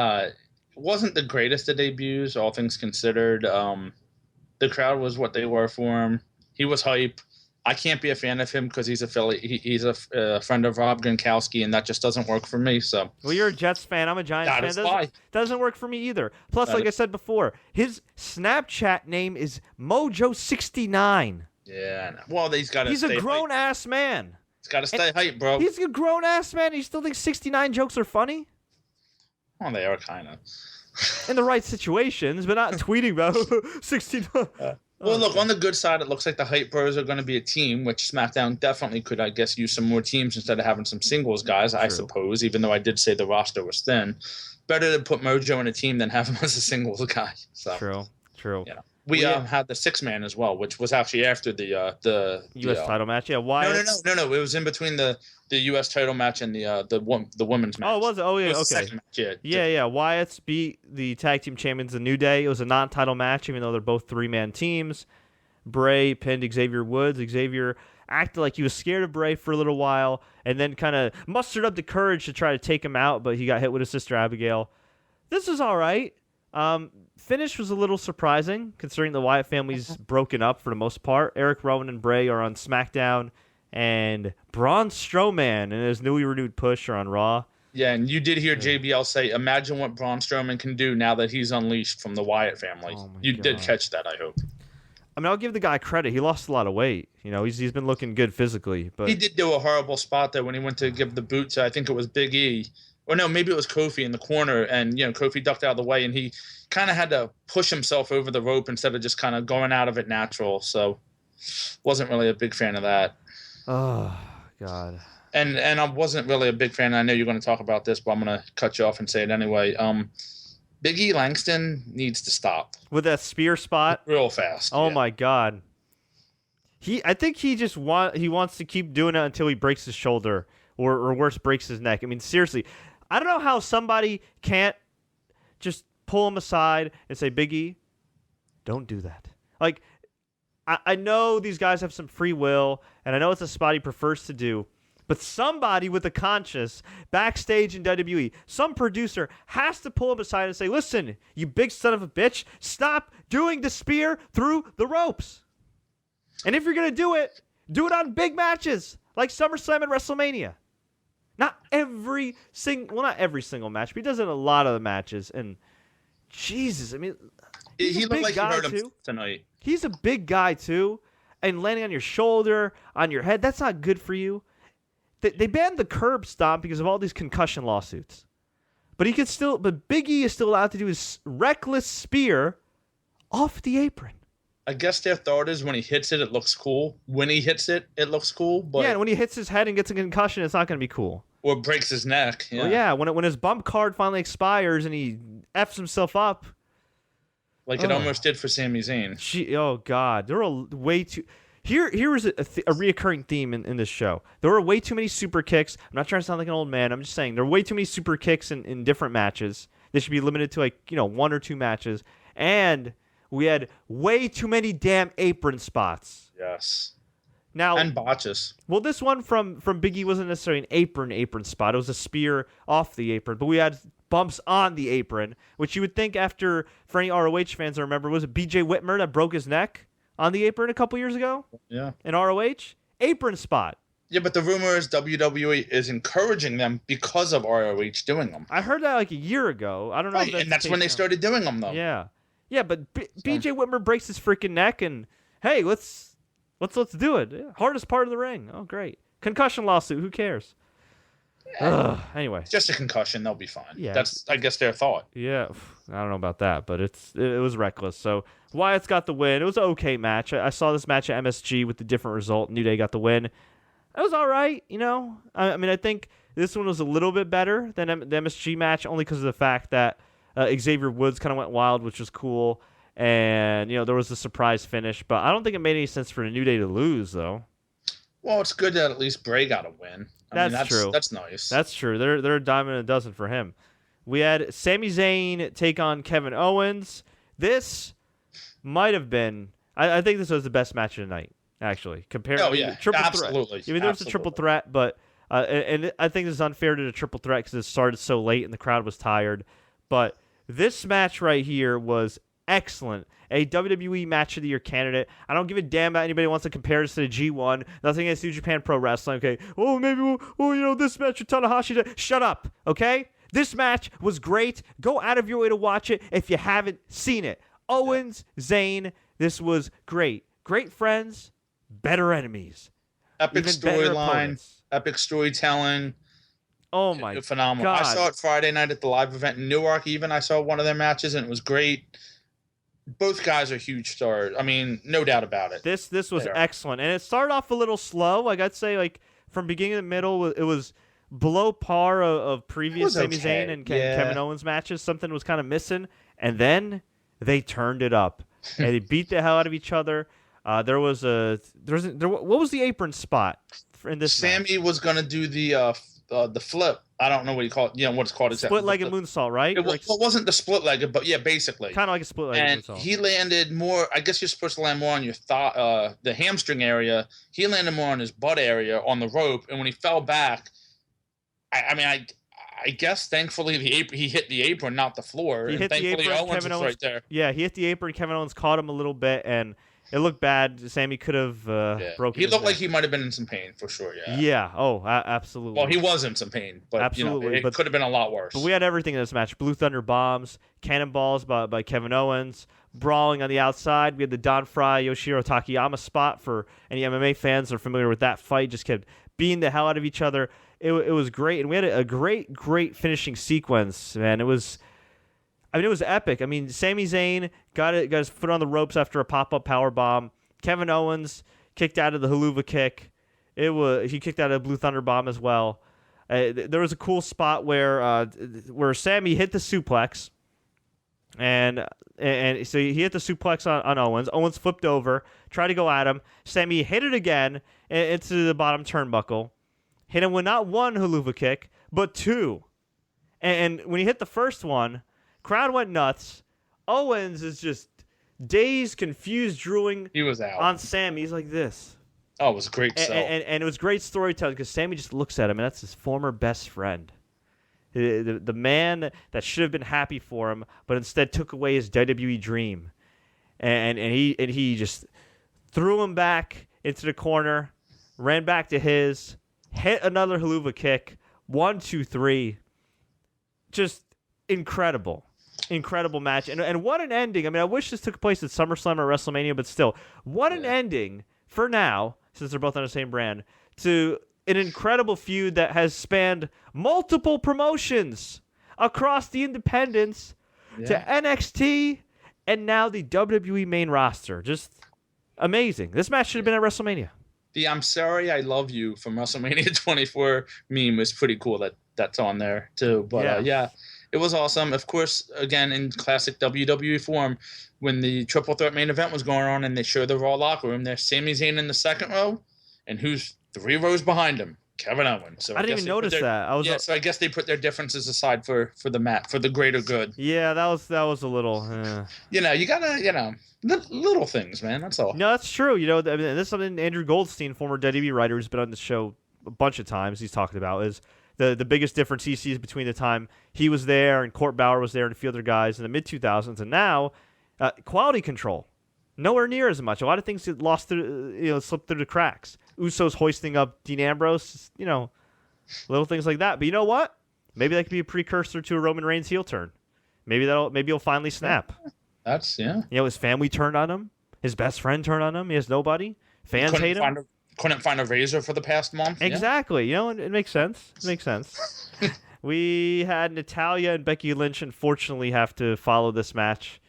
[SPEAKER 2] wasn't the greatest of debuts, all things considered. The crowd was what they were for him. He was hype. I can't be a fan of him because he's a friend of Rob Gronkowski, and that just doesn't work for me. So,
[SPEAKER 1] well, you're a Jets fan. I'm a Giants fan. Doesn't work for me either. Plus, like I said before, his Snapchat name is Mojo69.
[SPEAKER 2] Yeah, well, he's got to.
[SPEAKER 1] He's a grown ass man.
[SPEAKER 2] He's got to stay hype, bro.
[SPEAKER 1] He's a grown ass man. He still thinks 69 jokes are funny.
[SPEAKER 2] Well, they are kind of.
[SPEAKER 1] In the right situations, but not tweeting about 69.
[SPEAKER 2] Well, look, on the good side, it looks like the Hype Bros are going to be a team, which SmackDown definitely could, I guess, use some more teams instead of having some singles guys, I suppose, even though I did say the roster was thin. Better to put Mojo in a team than have him as a singles guy. So,
[SPEAKER 1] True.
[SPEAKER 2] Yeah. We had the 6-man as well, which was actually after the
[SPEAKER 1] U.S. title match. Yeah, why?
[SPEAKER 2] No. It was in between the U.S. title match and the women's match.
[SPEAKER 1] Oh, was it? Oh, yeah, okay.
[SPEAKER 2] Match,
[SPEAKER 1] yeah. Wyatt's beat the tag team champions The New Day. It was a non-title match, even though they're both 3-man teams. Bray pinned Xavier Woods. Xavier acted like he was scared of Bray for a little while, and then kind of mustered up the courage to try to take him out, but he got hit with his sister Abigail. This is all right. Finish was a little surprising, considering the Wyatt family's broken up for the most part. Eric Rowan and Bray are on SmackDown, and Braun Strowman and his newly renewed push are on Raw.
[SPEAKER 2] Yeah, and you did hear JBL say, imagine what Braun Strowman can do now that he's unleashed from the Wyatt family. You did catch that, I hope.
[SPEAKER 1] I mean, I'll give the guy credit. He lost a lot of weight. You know, he's been looking good physically. But
[SPEAKER 2] he did do a horrible spot there when he went to give the boot to, I think it was Big E. Or no, maybe it was Kofi in the corner, and Kofi ducked out of the way, and he kind of had to push himself over the rope instead of just kind of going out of it natural. So, wasn't really a big fan of that.
[SPEAKER 1] Oh God.
[SPEAKER 2] And I wasn't really a big fan. I know you're going to talk about this, but I'm going to cut you off and say it anyway. Big E Langston needs to stop
[SPEAKER 1] with that spear spot
[SPEAKER 2] real fast.
[SPEAKER 1] Oh my God. I think he wants to keep doing it until he breaks his shoulder or worse, breaks his neck. I mean, seriously. I don't know how somebody can't just pull him aside and say, Big E, don't do that. Like, I know these guys have some free will, and I know it's a spot he prefers to do, but somebody with a conscience backstage in WWE, some producer has to pull him aside and say, listen, you big son of a bitch, stop doing the spear through the ropes. And if you're going to do it on big matches like SummerSlam and WrestleMania. Not every single match, but he does it in a lot of the matches. And Jesus, I mean,
[SPEAKER 2] he looked like he hurt him tonight.
[SPEAKER 1] He's a big guy too, and landing on your shoulder, on your head, that's not good for you. They banned the curb stomp because of all these concussion lawsuits. But Big E is still allowed to do his reckless spear off the apron.
[SPEAKER 2] I guess their thought is when he hits it, it looks cool. When he hits it, it looks cool. But
[SPEAKER 1] yeah, and when he hits his head and gets a concussion, it's not going to be cool.
[SPEAKER 2] Or breaks his neck. Yeah,
[SPEAKER 1] well, yeah, when his bump card finally expires and he F's himself up.
[SPEAKER 2] Like it almost did for Sami Zayn.
[SPEAKER 1] Oh, God. There are way too... Here was a reoccurring theme in this show. There were way too many super kicks. I'm not trying to sound like an old man. I'm just saying there were way too many super kicks in different matches. They should be limited to 1 or 2 matches. And we had way too many damn apron spots.
[SPEAKER 2] Yes.
[SPEAKER 1] Now,
[SPEAKER 2] and botches.
[SPEAKER 1] Well, this one from Big E wasn't necessarily an apron spot. It was a spear off the apron. But we had bumps on the apron, which you would think for any ROH fans to remember, was it BJ Whitmer that broke his neck on the apron a couple years ago?
[SPEAKER 2] Yeah.
[SPEAKER 1] In ROH? Apron spot.
[SPEAKER 2] Yeah, but the rumor is WWE is encouraging them because of ROH doing them.
[SPEAKER 1] I heard that like a year ago. I don't know.
[SPEAKER 2] Right, and that's when they started doing them, though.
[SPEAKER 1] Yeah, yeah, but BJ Whitmer breaks his freaking neck, and hey, let's do it. Yeah, hardest part of the ring. Oh, great. Concussion lawsuit. Who cares? Yeah. Anyway,
[SPEAKER 2] it's just a concussion. They'll be fine.
[SPEAKER 1] Yeah,
[SPEAKER 2] that's I guess their thought.
[SPEAKER 1] Yeah, I don't know about that, but it was reckless. So Wyatt's got the win. It was an okay match. I saw this match at MSG with a different result. New Day got the win. It was all right, you know. I mean, I think this one was a little bit better than the MSG match, only because of the fact that Xavier Woods kind of went wild, which was cool, and there was a surprise finish. But I don't think it made any sense for the New Day to lose, though.
[SPEAKER 2] Well, it's good that at least Bray got a win. That's true. That's nice.
[SPEAKER 1] That's true. They're a dime and a dozen for him. We had Sami Zayn take on Kevin Owens. This might have been. I think this was the best match of the night, actually. Compared to
[SPEAKER 2] triple absolutely.
[SPEAKER 1] Threat. I mean, there was a triple threat, but and I think this is unfair to the triple threat because it started so late and the crowd was tired. But this match right here was excellent. A WWE Match of the Year candidate. I don't give a damn about anybody who wants to compare this to the G1. Nothing against New Japan Pro Wrestling. Okay. Oh, maybe this match with Tanahashi. Shut up. Okay. This match was great. Go out of your way to watch it if you haven't seen it. Owens, Zayn. This was great. Great friends, better enemies.
[SPEAKER 2] Epic storyline. Epic storytelling.
[SPEAKER 1] Oh my
[SPEAKER 2] phenomenal.
[SPEAKER 1] God.
[SPEAKER 2] I saw it Friday night at the live event in Newark. Even I saw one of their matches and it was great. Both guys are huge stars. I mean, no doubt about it.
[SPEAKER 1] This was excellent, and it started off a little slow. Like I'd say, like from beginning to middle, it was below par of previous Sami Zayn and Kevin Owens matches. Something was kind of missing, and then they turned it up and they beat the hell out of each other. What was the apron spot in this?
[SPEAKER 2] Sammy was gonna do the flip. I don't know what you call it. What it's called.
[SPEAKER 1] Split-legged moonsault, right?
[SPEAKER 2] It wasn't the split-legged, but yeah, basically.
[SPEAKER 1] Kind of like a split-legged moonsault.
[SPEAKER 2] And he landed more. I guess you're supposed to land more on your the hamstring area. He landed more on his butt area on the rope, and when he fell back, I guess thankfully he hit the apron, not the floor.
[SPEAKER 1] He hit the apron.
[SPEAKER 2] Owens was right there.
[SPEAKER 1] Yeah, he hit the apron. Kevin Owens caught him a little bit, and it looked bad. Sammy could have broken.
[SPEAKER 2] He looked like he might have been in some pain for sure. Yeah.
[SPEAKER 1] Yeah. Oh, absolutely.
[SPEAKER 2] Well, he was in some pain, but absolutely, it could have been a lot worse.
[SPEAKER 1] But we had everything in this match: Blue Thunder bombs, cannonballs by Kevin Owens, brawling on the outside. We had the Don Fry Yoshiro Takayama spot for any MMA fans that are familiar with that fight. Just kept beating the hell out of each other. It was great, and we had a great finishing sequence. Man, it was epic. I mean, Sami Zayn got his foot on the ropes after a pop-up powerbomb. Kevin Owens kicked out of the haluva kick. He kicked out of a Blue Thunder bomb as well. There was a cool spot where Sami hit the suplex, and so he hit the suplex on Owens. Owens flipped over, tried to go at him. Sami hit it again into the bottom turnbuckle. Hit him with not one haluva kick, but two. And when he hit the first one, crowd went nuts. Owens is just dazed, confused, drooling.
[SPEAKER 2] He was out
[SPEAKER 1] on Sami. He's like this.
[SPEAKER 2] Oh, it was a great sell.
[SPEAKER 1] And it was great storytelling because Sami just looks at him, and that's his former best friend. The man that should have been happy for him, but instead took away his WWE dream. And he just threw him back into the corner, ran back to his, hit another haluva kick. 1, 2, 3. Just incredible. Incredible match. And what an ending. I mean, I wish this took place at SummerSlam or WrestleMania, but still, what an ending for now, since they're both on the same brand, to an incredible feud that has spanned multiple promotions across the independents to NXT and now the WWE main roster. Just amazing. This match should have been at WrestleMania.
[SPEAKER 2] The I'm sorry, I love you from WrestleMania 24 meme was pretty cool that's on there too. But it was awesome. Of course, again, in classic WWE form, when the Triple Threat main event was going on and they showed the Raw locker room, there's Sami Zayn in the second row, and who's 3 rows behind him? Kevin Owens. So
[SPEAKER 1] I didn't even notice that.
[SPEAKER 2] So I guess they put their differences aside for the match, for the greater good.
[SPEAKER 1] Yeah, that was a little.
[SPEAKER 2] You gotta, little things, man. That's all.
[SPEAKER 1] No, that's true. This is something Andrew Goldstein, former WWE writer, who's been on the show a bunch of times, he's talked about is the biggest difference he sees between the time he was there and Court Bauer was there and a few other guys in the mid-2000s and now, quality control. Nowhere near as much. A lot of things slipped through the cracks. Usos hoisting up Dean Ambrose, little things like that. But you know what? Maybe that could be a precursor to a Roman Reigns heel turn. Maybe he'll finally snap.
[SPEAKER 2] That's
[SPEAKER 1] his family turned on him. His best friend turned on him. He has nobody. Fans hate him.
[SPEAKER 2] Couldn't find a razor for the past month.
[SPEAKER 1] Exactly. It makes sense. It makes sense. We had Natalya and Becky Lynch unfortunately have to follow this match.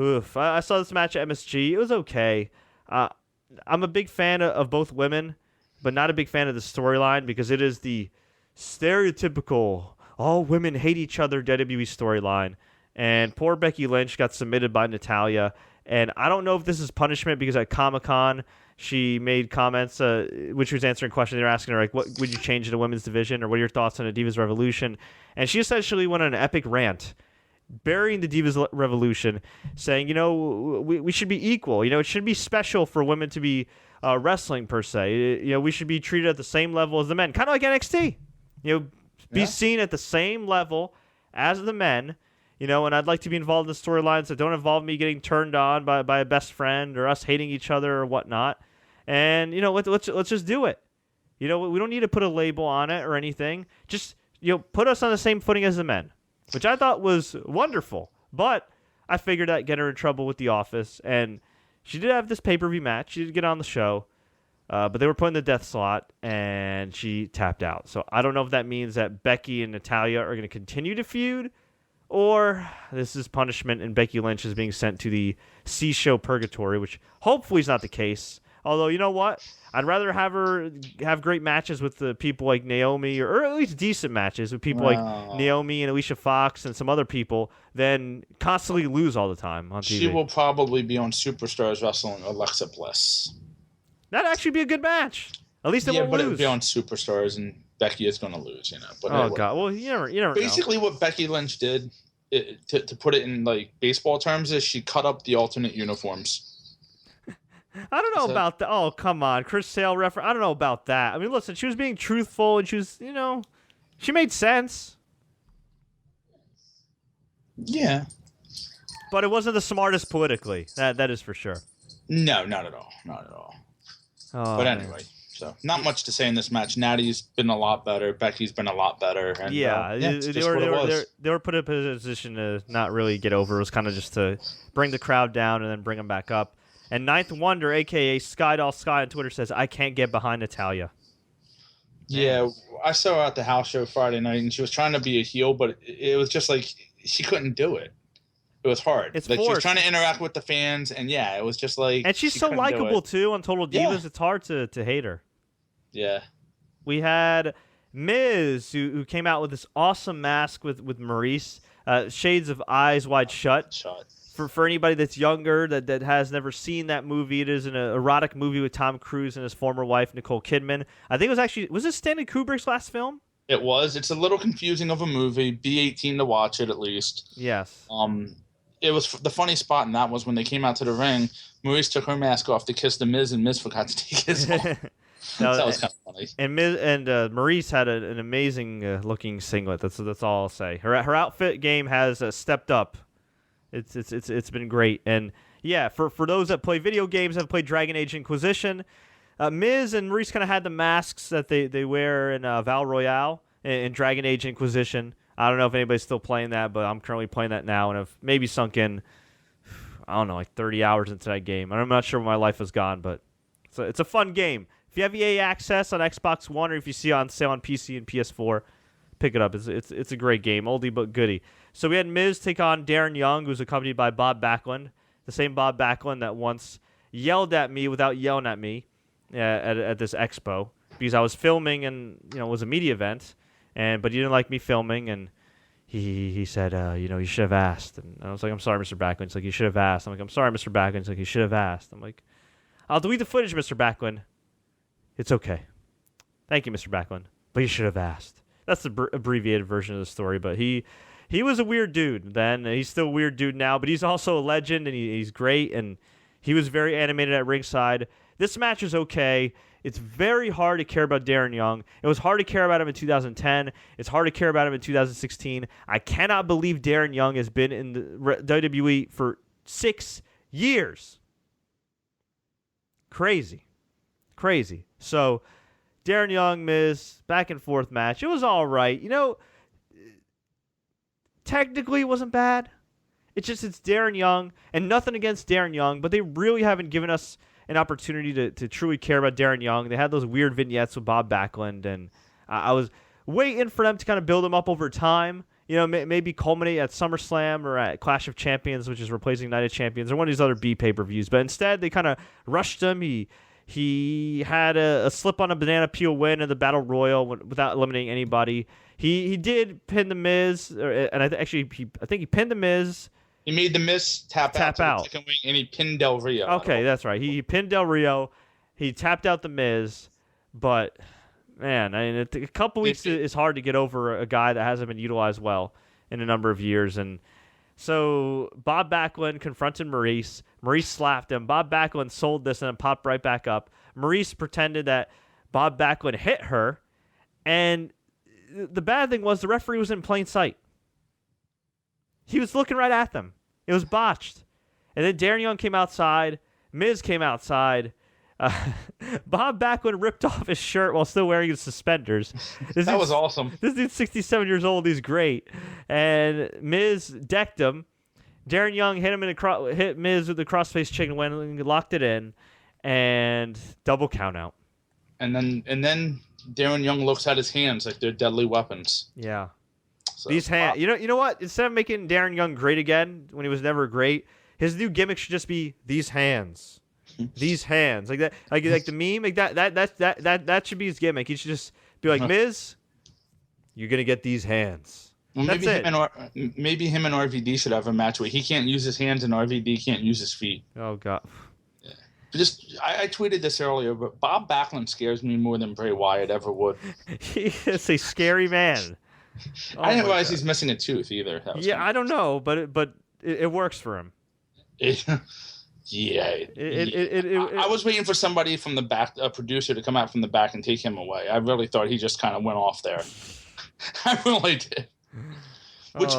[SPEAKER 1] Oof. I saw this match at MSG. It was okay. I'm a big fan of both women, but not a big fan of the storyline because it is the stereotypical all women hate each other WWE storyline. And poor Becky Lynch got submitted by Natalya. And I don't know if this is punishment because at Comic-Con she made comments, which was answering questions. They were asking her, like, what would you change in the women's division, or what are your thoughts on a Divas Revolution? And she essentially went on an epic rant, burying the Divas Revolution, saying, we should be equal. It should be special for women to be wrestling, per se. We should be treated at the same level as the men. Kind of like NXT. Be seen at the same level as the men. And I'd like to be involved in the storylines that don't involve me getting turned on by a best friend or us hating each other or whatnot. And, let's just do it. We don't need to put a label on it or anything. Just, put us on the same footing as the men, which I thought was wonderful. But I figured I'd get her in trouble with The Office. And she did have this pay-per-view match. She did get on the show. But they were put in the death slot, and she tapped out. So I don't know if that means that Becky and Natalya are going to continue to feud, or this is punishment and Becky Lynch is being sent to the C-show purgatory, which hopefully is not the case. Although, you know what? I'd rather have her have great matches with the people like Naomi, or at least decent matches with people like Naomi and Alicia Fox and some other people than constantly lose all the time on TV.
[SPEAKER 2] She will probably be on Superstars wrestling Alexa Bliss.
[SPEAKER 1] That'd actually be a good match. At least it won't lose.
[SPEAKER 2] It would be on Superstars, and Becky is going to lose, But
[SPEAKER 1] oh, God. Well, you never
[SPEAKER 2] basically,
[SPEAKER 1] know.
[SPEAKER 2] what Becky Lynch did, to put it in, like, baseball terms, is she cut up the alternate uniforms.
[SPEAKER 1] I don't know about that. Oh, come on. Chris Sale reference. I don't know about that. I mean, listen, she was being truthful, and she was, she made sense.
[SPEAKER 2] Yeah.
[SPEAKER 1] But it wasn't the smartest politically. That is for sure.
[SPEAKER 2] No, not at all. Not at all.
[SPEAKER 1] Oh,
[SPEAKER 2] but anyway, so not much to say in this match. Natty's been a lot better. Becky's been a lot better. And,
[SPEAKER 1] they were put in a position to not really get over. It was kind of just to bring the crowd down and then bring them back up. And Ninth Wonder, a.k.a. Skydoll Sky on Twitter, says, I can't get behind Natalya.
[SPEAKER 2] Yeah, I saw her at the house show Friday night, and she was trying to be a heel, but it was just like she couldn't do it. It was hard.
[SPEAKER 1] It's
[SPEAKER 2] like
[SPEAKER 1] forced.
[SPEAKER 2] She was trying to interact with the fans, and it was just like.
[SPEAKER 1] And she's so likable too on Total Divas.
[SPEAKER 2] Yeah.
[SPEAKER 1] It's hard to hate her.
[SPEAKER 2] Yeah.
[SPEAKER 1] We had Miz who came out with this awesome mask with Maurice, shades of Eyes Wide Shut. For anybody that's younger that has never seen that movie, it is an erotic movie with Tom Cruise and his former wife Nicole Kidman. I think was this Stanley Kubrick's last film?
[SPEAKER 2] It was. It's a little confusing of a movie. Be 18 to watch it at least.
[SPEAKER 1] Yes.
[SPEAKER 2] It was the funny spot in that was when they came out to the ring. Maurice took her mask off to kiss the Miz, and Miz forgot to take his off. That was kind of funny.
[SPEAKER 1] And Maurice had an amazing looking singlet. That's all I'll say. Her outfit game has stepped up. It's been great. And yeah, for those that play video games, have played Dragon Age Inquisition, Miz and Maurice kind of had the masks that they wear in Val Royale in Dragon Age Inquisition. I don't know if anybody's still playing that, but I'm currently playing that now, and I've maybe sunk in, I don't know, like 30 hours into that game. And I'm not sure where my life has gone, but it's a fun game. If you have EA Access on Xbox One, or if you see it on sale on PC and PS4, pick it up. It's a great game, oldie but goodie. So we had Miz take on Darren Young, who's accompanied by Bob Backlund, the same Bob Backlund that once yelled at me without yelling at me at this expo because I was filming and it was a media event, but he didn't like me filming, and he said you should have asked, and I was like, I'm sorry, Mr. Backlund. He's like, you should have asked. I'm like, I'm sorry, Mr. Backlund. He's like, you should have asked. I'm like, I'll delete the footage, Mr. Backlund. It's okay. Thank you, Mr. Backlund, but you should have asked. That's the abbreviated version of the story, but he was a weird dude then. He's still a weird dude now, but he's also a legend, and he's great, and he was very animated at ringside. This match is okay. It's very hard to care about Darren Young. It was hard to care about him in 2010. It's hard to care about him in 2016. I cannot believe Darren Young has been in the WWE for 6 years. Crazy. Crazy. So Darren Young, Miz, back and forth match. It was all right. Technically it wasn't bad. It's Darren Young, and nothing against Darren Young, but they really haven't given us an opportunity to truly care about Darren Young. They had those weird vignettes with Bob Backlund, and I was waiting for them to kind of build him up over time. Maybe culminate at SummerSlam or at Clash of Champions, which is replacing United Champions, or one of these other B pay-per-views. But instead, they kind of rushed him. He had a slip on a banana peel win in the Battle Royal without eliminating anybody. He did pin the Miz, and I think he pinned the Miz.
[SPEAKER 2] He made the Miz tap out to the chicken wing, and he pinned Del Rio.
[SPEAKER 1] Okay, that's right. He pinned Del Rio. He tapped out the Miz, but man, a couple weeks is hard to get over a guy that hasn't been utilized well in a number of years. And so Bob Backlund confronted Maurice. Maurice slapped him. Bob Backlund sold this and then popped right back up. Maurice pretended that Bob Backlund hit her, and the bad thing was the referee was in plain sight. He was looking right at them. It was botched. And then Darren Young came outside. Miz came outside. Bob Backlund ripped off his shirt while still wearing his suspenders.
[SPEAKER 2] That was awesome.
[SPEAKER 1] This dude's 67 years old. He's great. And Miz decked him. Darren Young hit Miz with the crossface chicken wing, locked it in, and double count out.
[SPEAKER 2] And then Darren Young looks at his hands like they're deadly weapons.
[SPEAKER 1] Yeah.
[SPEAKER 2] So,
[SPEAKER 1] these hands. You know what? Instead of making Darren Young great again when he was never great, his new gimmick should just be these hands. These hands, like that, like the meme, like that should be his gimmick. He should just be like, Miz, you're gonna get these hands.
[SPEAKER 2] Well,
[SPEAKER 1] That's
[SPEAKER 2] maybe him and RVD should have a match where he can't use his hands and RVD can't use his feet.
[SPEAKER 1] Oh God.
[SPEAKER 2] Yeah. I tweeted this earlier, but Bob Backlund scares me more than Bray Wyatt ever would.
[SPEAKER 1] He is a scary man.
[SPEAKER 2] I didn't realize he's missing a tooth either.
[SPEAKER 1] I don't know, but it works for him.
[SPEAKER 2] Yeah. I was waiting for somebody from the back, a producer, to come out from the back and take him away. I really thought he just kind of went off there. I really did. Which,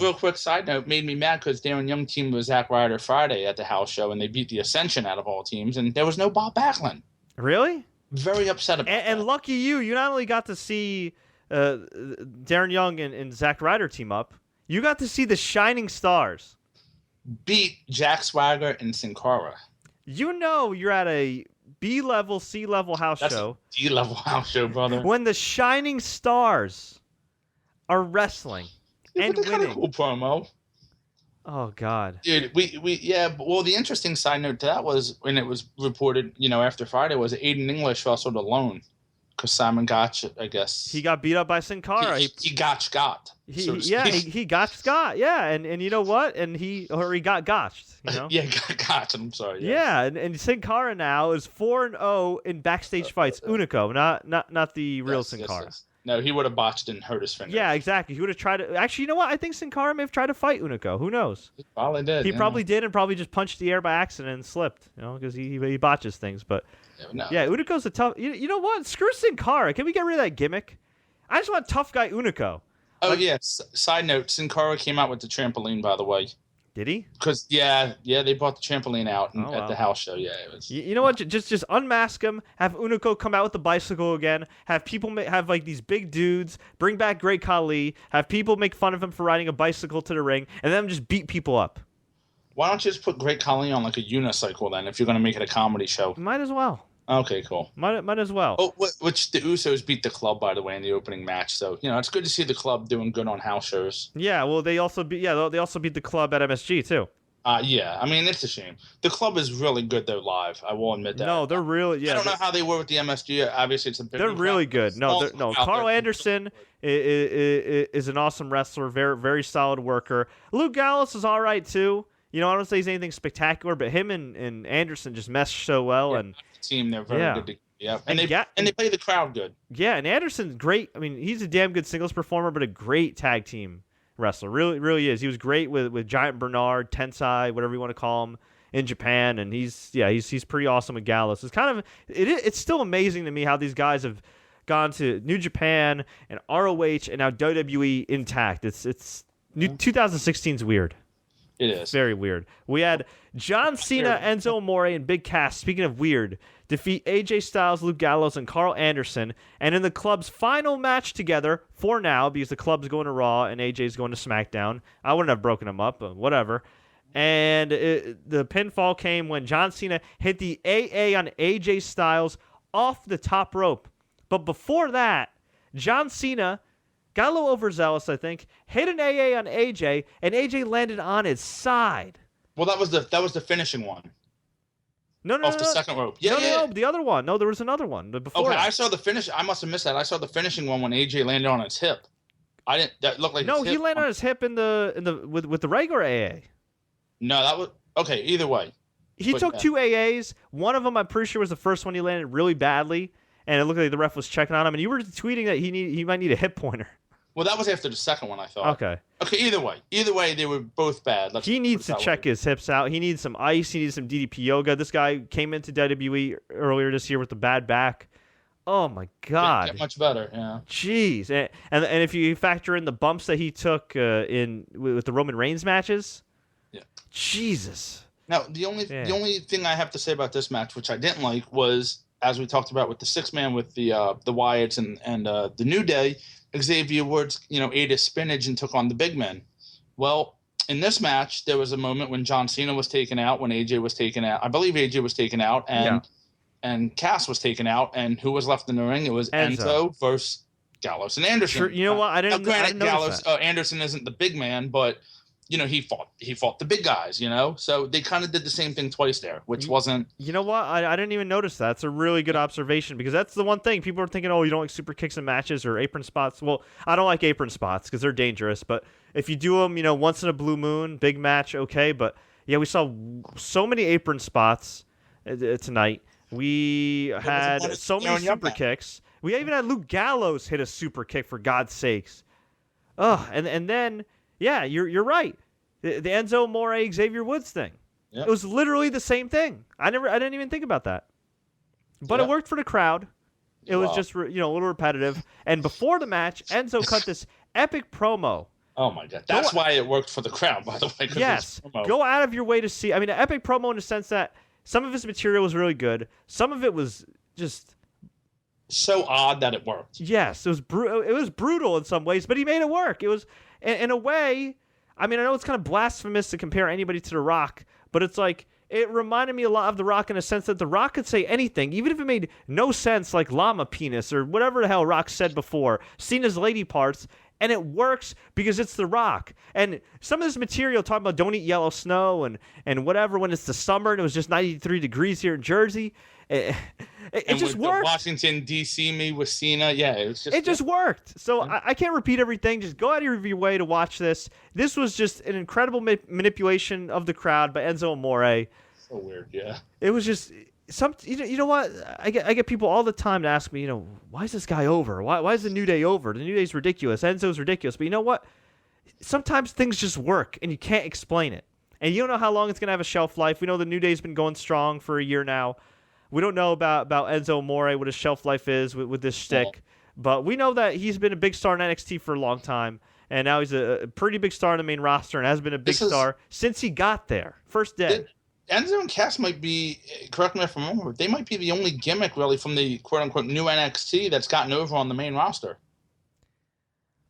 [SPEAKER 2] real quick side note, made me mad because Darren Young teamed with Zack Ryder Friday at the house show, and they beat the Ascension out of all teams, and there was no Bob Backlund.
[SPEAKER 1] Really?
[SPEAKER 2] Very upset about that.
[SPEAKER 1] And lucky you not only got to see Darren Young and Zack Ryder team up, you got to see the Shining Stars
[SPEAKER 2] beat Jack Swagger and Sin Cara.
[SPEAKER 1] You're at a B-level, C-level house show.
[SPEAKER 2] That's a D-level house show, brother.
[SPEAKER 1] When the Shining Stars are wrestling and winning. Kind of
[SPEAKER 2] cool promo.
[SPEAKER 1] Oh, God.
[SPEAKER 2] Dude, well, the interesting side note to that was when it was reported, after Friday, was Aiden English wrestled alone. Because Simon Gotch, I guess.
[SPEAKER 1] He got beat up by Sin Cara.
[SPEAKER 2] He got Scott.
[SPEAKER 1] He got Scott. Yeah, and you know what? And he got gotched.
[SPEAKER 2] Yeah, got gotched. I'm sorry.
[SPEAKER 1] Yeah, and Sin Cara now is 4-0 in backstage fights. Unico, not the real Sin Cara.
[SPEAKER 2] Yes. No, he would have botched and hurt his finger.
[SPEAKER 1] Yeah, exactly. He would have tried to. Actually, you know what? I think Sin Cara may have tried to fight Unico. Who knows?
[SPEAKER 2] He probably did.
[SPEAKER 1] He probably did, and probably just punched the air by accident and slipped. Because he botches things. But yeah, Unico's a tough. You know what? Screw Sin Cara. Can we get rid of that gimmick? I just want tough guy Unico.
[SPEAKER 2] Oh yes. Side note: Sin Cara came out with the trampoline. By the way.
[SPEAKER 1] Did he?
[SPEAKER 2] Because they brought the trampoline out at the house show. Yeah, it was.
[SPEAKER 1] You know what? Just unmask him. Have Unico come out with the bicycle again. Have people have like these big dudes. Bring back Great Khali. Have people make fun of him for riding a bicycle to the ring, and then just beat people up.
[SPEAKER 2] Why don't you just put Great Khali on like a unicycle then? If you're going to make it a comedy show,
[SPEAKER 1] might as well.
[SPEAKER 2] Okay, cool.
[SPEAKER 1] Might as well.
[SPEAKER 2] Oh, which the Usos beat the Club, by the way, in the opening match. So it's good to see the Club doing good on house shows.
[SPEAKER 1] Yeah, well, they also beat the Club at MSG too.
[SPEAKER 2] Yeah. I mean, it's a shame. The Club is really good though live. I will admit that.
[SPEAKER 1] No, they're really. Yeah,
[SPEAKER 2] I don't know how they were with the MSG. Obviously, it's a big.
[SPEAKER 1] They're really good. No. Carl Anderson is an awesome wrestler. Very, very solid worker. Luke Gallows is all right too. I don't say he's anything spectacular, but him and Anderson just mesh so well.
[SPEAKER 2] Yeah,
[SPEAKER 1] and
[SPEAKER 2] the team, they're very good. And they play the crowd good.
[SPEAKER 1] Yeah, and Anderson's great. I mean, he's a damn good singles performer, but a great tag team wrestler. Really, really is. He was great with Giant Bernard, Tensai, whatever you want to call him, in Japan, and he's pretty awesome with Gallows. It's still amazing to me how these guys have gone to New Japan and ROH and now WWE intact. It's 2016's weird.
[SPEAKER 2] It is.
[SPEAKER 1] Very weird. We had John Cena, Enzo Amore, and Big Cass. Speaking of weird, defeat AJ Styles, Luke Gallows, and Carl Anderson. And in the club's final match together, for now, because the club's going to Raw and AJ's going to SmackDown. I wouldn't have broken them up, but whatever. And the pinfall came when John Cena hit the AA on AJ Styles off the top rope. But before that, John Cena got a little overzealous, I think, hit an AA on AJ, and AJ landed on his side.
[SPEAKER 2] Well, that was the finishing one.
[SPEAKER 1] No,
[SPEAKER 2] off the second rope. Yeah,
[SPEAKER 1] no, the other one. No, there was another one. But before
[SPEAKER 2] I saw the finish. I must have missed that. I saw the finishing one when AJ landed on his hip. I didn't. That looked like
[SPEAKER 1] he landed on his hip with the regular AA.
[SPEAKER 2] No, that was okay. Either way,
[SPEAKER 1] he took 2 AAs. One of them, I'm pretty sure, was the first one he landed really badly, and it looked like the ref was checking on him. And you were tweeting that he might need a hip pointer.
[SPEAKER 2] Well, that was after the second one, I thought.
[SPEAKER 1] Okay.
[SPEAKER 2] Either way, they were both bad.
[SPEAKER 1] He needs to check his hips out. He needs some ice. He needs some DDP yoga. This guy came into WWE earlier this year with a bad back. Oh, my God.
[SPEAKER 2] Get much better, yeah.
[SPEAKER 1] Jeez. And if you factor in the bumps that he took with the Roman Reigns matches,
[SPEAKER 2] yeah.
[SPEAKER 1] Jesus.
[SPEAKER 2] Now, the only thing I have to say about this match, which I didn't like, was, as we talked about with the 6-man with the Wyatts and the New Day, Xavier Woods, ate his spinach and took on the big men. Well, in this match, there was a moment when John Cena was taken out, when AJ was taken out. I believe AJ was taken out, and Cass was taken out, and who was left in the ring? It was Enzo versus Gallows and Anderson.
[SPEAKER 1] Sure, you know what? I didn't
[SPEAKER 2] Gallows, Anderson isn't the big man, but he fought the big guys. So they kind of did the same thing twice there, which wasn't.
[SPEAKER 1] You know what? I didn't even notice that. It's a really good observation, because that's the one thing people are thinking. Oh, you don't like super kicks in matches or apron spots. Well, I don't like apron spots because they're dangerous. But if you do them, once in a blue moon, big match, okay. But yeah, we saw so many apron spots tonight. We had so many super kicks. We even had Luke Gallows hit a super kick, for God's sakes. And then. Yeah, you're right. The Enzo Amore Xavier Woods thing. Yep. It was literally the same thing. I didn't even think about that. But it worked for the crowd. It was just a little repetitive. And before the match, Enzo cut this epic promo.
[SPEAKER 2] Oh my God. That's why it worked for the crowd, by the way.
[SPEAKER 1] Yes. Go out of your way to see. I mean, an epic promo in the sense that some of his material was really good. Some of it was just
[SPEAKER 2] so odd that it worked.
[SPEAKER 1] Yes, it was brutal in some ways, but he made it work. It was, in a way, I mean, I know it's kind of blasphemous to compare anybody to The Rock, but it's like, it reminded me a lot of The Rock in a sense that The Rock could say anything, even if it made no sense, like llama penis or whatever the hell Rock said before, Cena's lady parts, and it works because it's The Rock. And some of this material talking about don't eat yellow snow and whatever when it's the summer and it was just 93 degrees here in Jersey, it just worked.
[SPEAKER 2] Washington, D.C. me with Cena, it
[SPEAKER 1] just worked. So I can't repeat everything. Just go out of your way to watch this. This was just an incredible manipulation of the crowd by Enzo Amore.
[SPEAKER 2] So weird, yeah.
[SPEAKER 1] It was just you know what? I get people all the time to ask me, why is this guy over? Why is the New Day over? The New Day's ridiculous. Enzo's ridiculous. But you know what? Sometimes things just work, and you can't explain it. And you don't know how long it's going to have a shelf life. We know the New Day's been going strong for a year now. We don't know about Enzo Amore, what his shelf life is with this shtick. But we know that he's been a big star in NXT for a long time. And now he's a pretty big star in the main roster and has been a big star since he got there. First day.
[SPEAKER 2] Enzo and Cass might be, correct me if I'm wrong, they might be the only gimmick really from the quote-unquote new NXT that's gotten over on the main roster.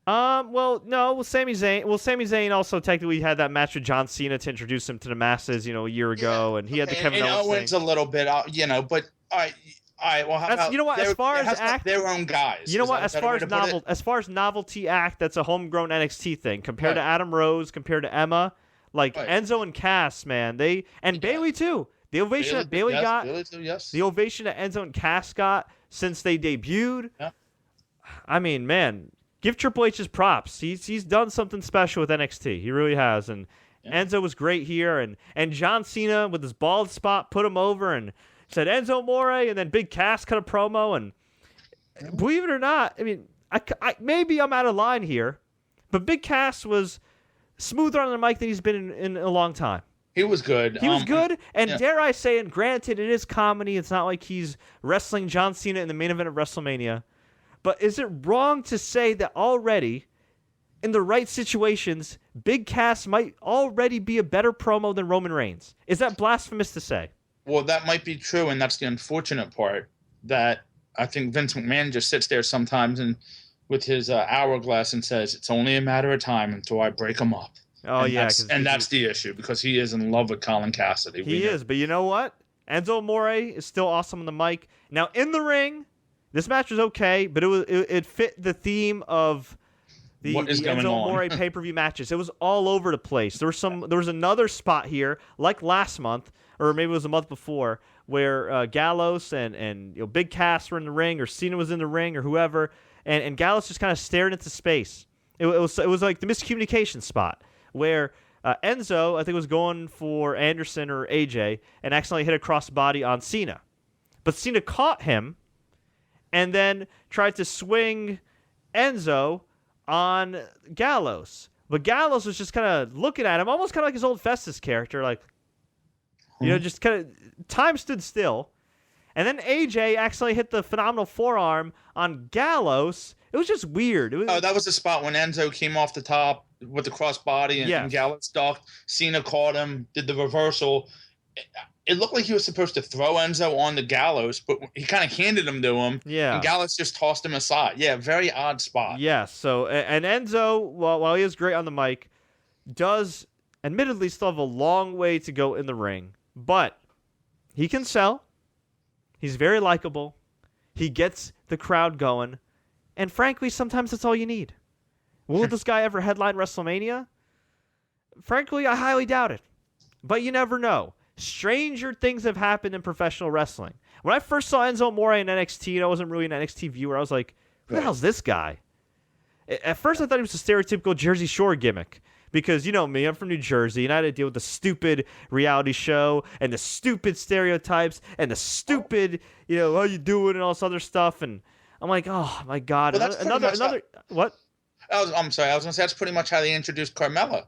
[SPEAKER 1] Well, no, Sami Zayn also technically had that match with John Cena to introduce him to the masses, a year ago, and he had the Kevin Owens
[SPEAKER 2] thing. A little bit, but all right. Well, how about,
[SPEAKER 1] you know what? As far as act,
[SPEAKER 2] their own guys.
[SPEAKER 1] You know what? As far as novelty act, that's a homegrown NXT thing compared to Adam Rose, compared to Emma, Enzo and Cass, man. Bailey too. The ovation that Bailey got, the ovation that Enzo and Cass got since they debuted. Yeah. I mean, man. Give Triple H his props. He's done something special with NXT. He really has. And Enzo was great here. And John Cena with his bald spot put him over and said Enzo Amore. And then Big Cass cut a promo. And believe it or not, I mean, I maybe I'm out of line here, but Big Cass was smoother on the mic than he's been in a long time.
[SPEAKER 2] He was good.
[SPEAKER 1] He was good. And dare I say, and granted, it is comedy. It's not like he's wrestling John Cena in the main event of WrestleMania. But is it wrong to say that already, in the right situations, Big Cass might already be a better promo than Roman Reigns? Is that blasphemous to say?
[SPEAKER 2] Well, that might be true, and that's the unfortunate part. That I think Vince McMahon just sits there sometimes and with his hourglass and says, "It's only a matter of time until I break him up."
[SPEAKER 1] Oh,
[SPEAKER 2] and
[SPEAKER 1] yeah.
[SPEAKER 2] that's the issue because he is in love with Colin Cassidy.
[SPEAKER 1] He is, but you know what? Enzo Amore is still awesome on the mic. Now, in the ring, this match was okay, but it fit the theme of the Enzo Amore pay-per-view matches. It was all over the place. There was another spot here, like last month, or maybe it was a month before, where Gallows and Big Cass were in the ring, or Cena was in the ring, or whoever, and Gallows just kind of stared into space. It was like the miscommunication spot where Enzo, I think, was going for Anderson or AJ and accidentally hit a crossbody on Cena. But Cena caught him and then tried to swing Enzo on Gallows. But Gallows was just kind of looking at him, almost kind of like his old Festus character, like, just kind of time stood still. And then AJ accidentally hit the phenomenal forearm on Gallows. It was just weird.
[SPEAKER 2] That was the spot when Enzo came off the top with the crossbody and Gallows stalked. Cena caught him, did the reversal. It looked like he was supposed to throw Enzo on the Gallows, but he kind of handed him to him.
[SPEAKER 1] Yeah.
[SPEAKER 2] And Gallows just tossed him aside. Yeah, very odd spot.
[SPEAKER 1] Yeah, so, and Enzo, while he is great on the mic, does admittedly still have a long way to go in the ring. But he can sell. He's very likable. He gets the crowd going. And frankly, sometimes that's all you need. Will this guy ever headline WrestleMania? Frankly, I highly doubt it. But you never know. Stranger things have happened in professional wrestling. When I first saw Enzo Amore in NXT, and I wasn't really an NXT viewer, I was like, who the hell's this guy? At first, I thought he was a stereotypical Jersey Shore gimmick. Because, you know me, I'm from New Jersey, and I had to deal with the stupid reality show, and the stupid stereotypes, and the stupid, how you doing, and all this other stuff, and I'm like, oh, my God.
[SPEAKER 2] Well,
[SPEAKER 1] another what?
[SPEAKER 2] I'm sorry, I was going to say, that's pretty much how they introduced Carmella.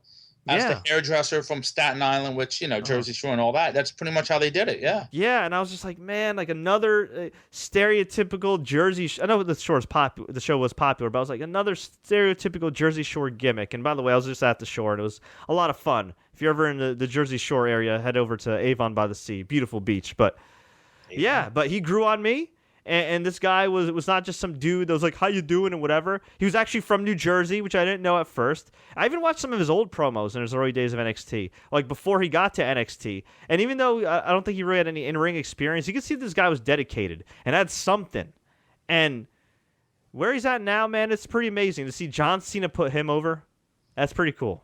[SPEAKER 2] As the hairdresser from Staten Island, which, Jersey Shore and all that. That's pretty much how they did it, yeah.
[SPEAKER 1] Yeah, and I was just like, man, like another stereotypical Jersey... I know the show was popular, but I was like, another stereotypical Jersey Shore gimmick. And by the way, I was just at the shore, and it was a lot of fun. If you're ever in the Jersey Shore area, head over to Avon by the Sea. Beautiful beach. But, yeah, but he grew on me. And this guy was not just some dude that was like, how you doing and whatever. He was actually from New Jersey, which I didn't know at first. I even watched some of his old promos in his early days of NXT, like before he got to NXT. And even though I don't think he really had any in-ring experience, you could see this guy was dedicated and had something. And where he's at now, man, it's pretty amazing to see John Cena put him over. That's pretty cool.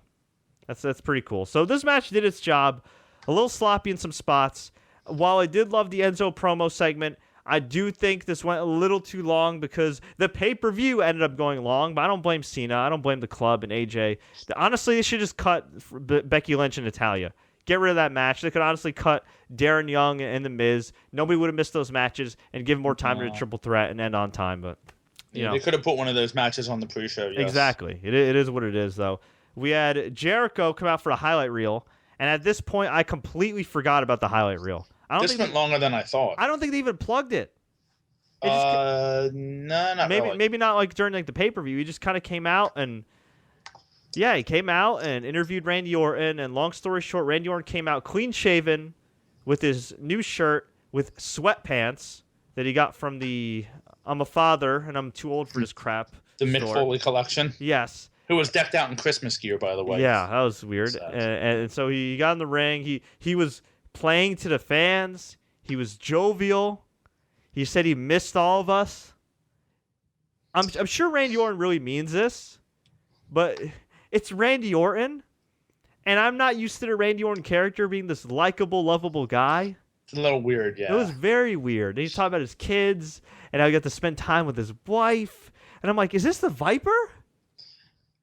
[SPEAKER 1] That's pretty cool. So this match did its job. A little sloppy in some spots. While I did love the Enzo promo segment, I do think this went a little too long because the pay-per-view ended up going long, but I don't blame Cena. I don't blame the club and AJ. Honestly, they should just cut Becky Lynch and Natalya. Get rid of that match. They could honestly cut Darren Young and The Miz. Nobody would have missed those matches and give more time to the triple threat and end on time. But
[SPEAKER 2] they could have put one of those matches on the pre-show. Yes.
[SPEAKER 1] Exactly. It is what it is, though. We had Jericho come out for a highlight reel, and at this point, I completely forgot about the highlight reel.
[SPEAKER 2] This went longer than I thought.
[SPEAKER 1] I don't think they even plugged it.
[SPEAKER 2] No, not really.
[SPEAKER 1] Maybe not like during like the pay-per-view. He just kind of came out and he came out and interviewed Randy Orton. And long story short, Randy Orton came out clean-shaven with his new shirt with sweatpants that he got from the I'm a Father and I'm Too Old for This Crap
[SPEAKER 2] The Mick Foley collection.
[SPEAKER 1] Yes.
[SPEAKER 2] Who was decked out in Christmas gear, by the way.
[SPEAKER 1] Yeah, that was weird. And so he got in the ring. He was playing to the fans. He was jovial. He said he missed all of us. I'm sure Randy Orton really means this, but it's Randy Orton, and I'm not used to the Randy Orton character being this likable, lovable guy.
[SPEAKER 2] It's a little weird, yeah.
[SPEAKER 1] It was very weird. And he's talking about his kids, and how he got to spend time with his wife. And I'm like, is this the Viper?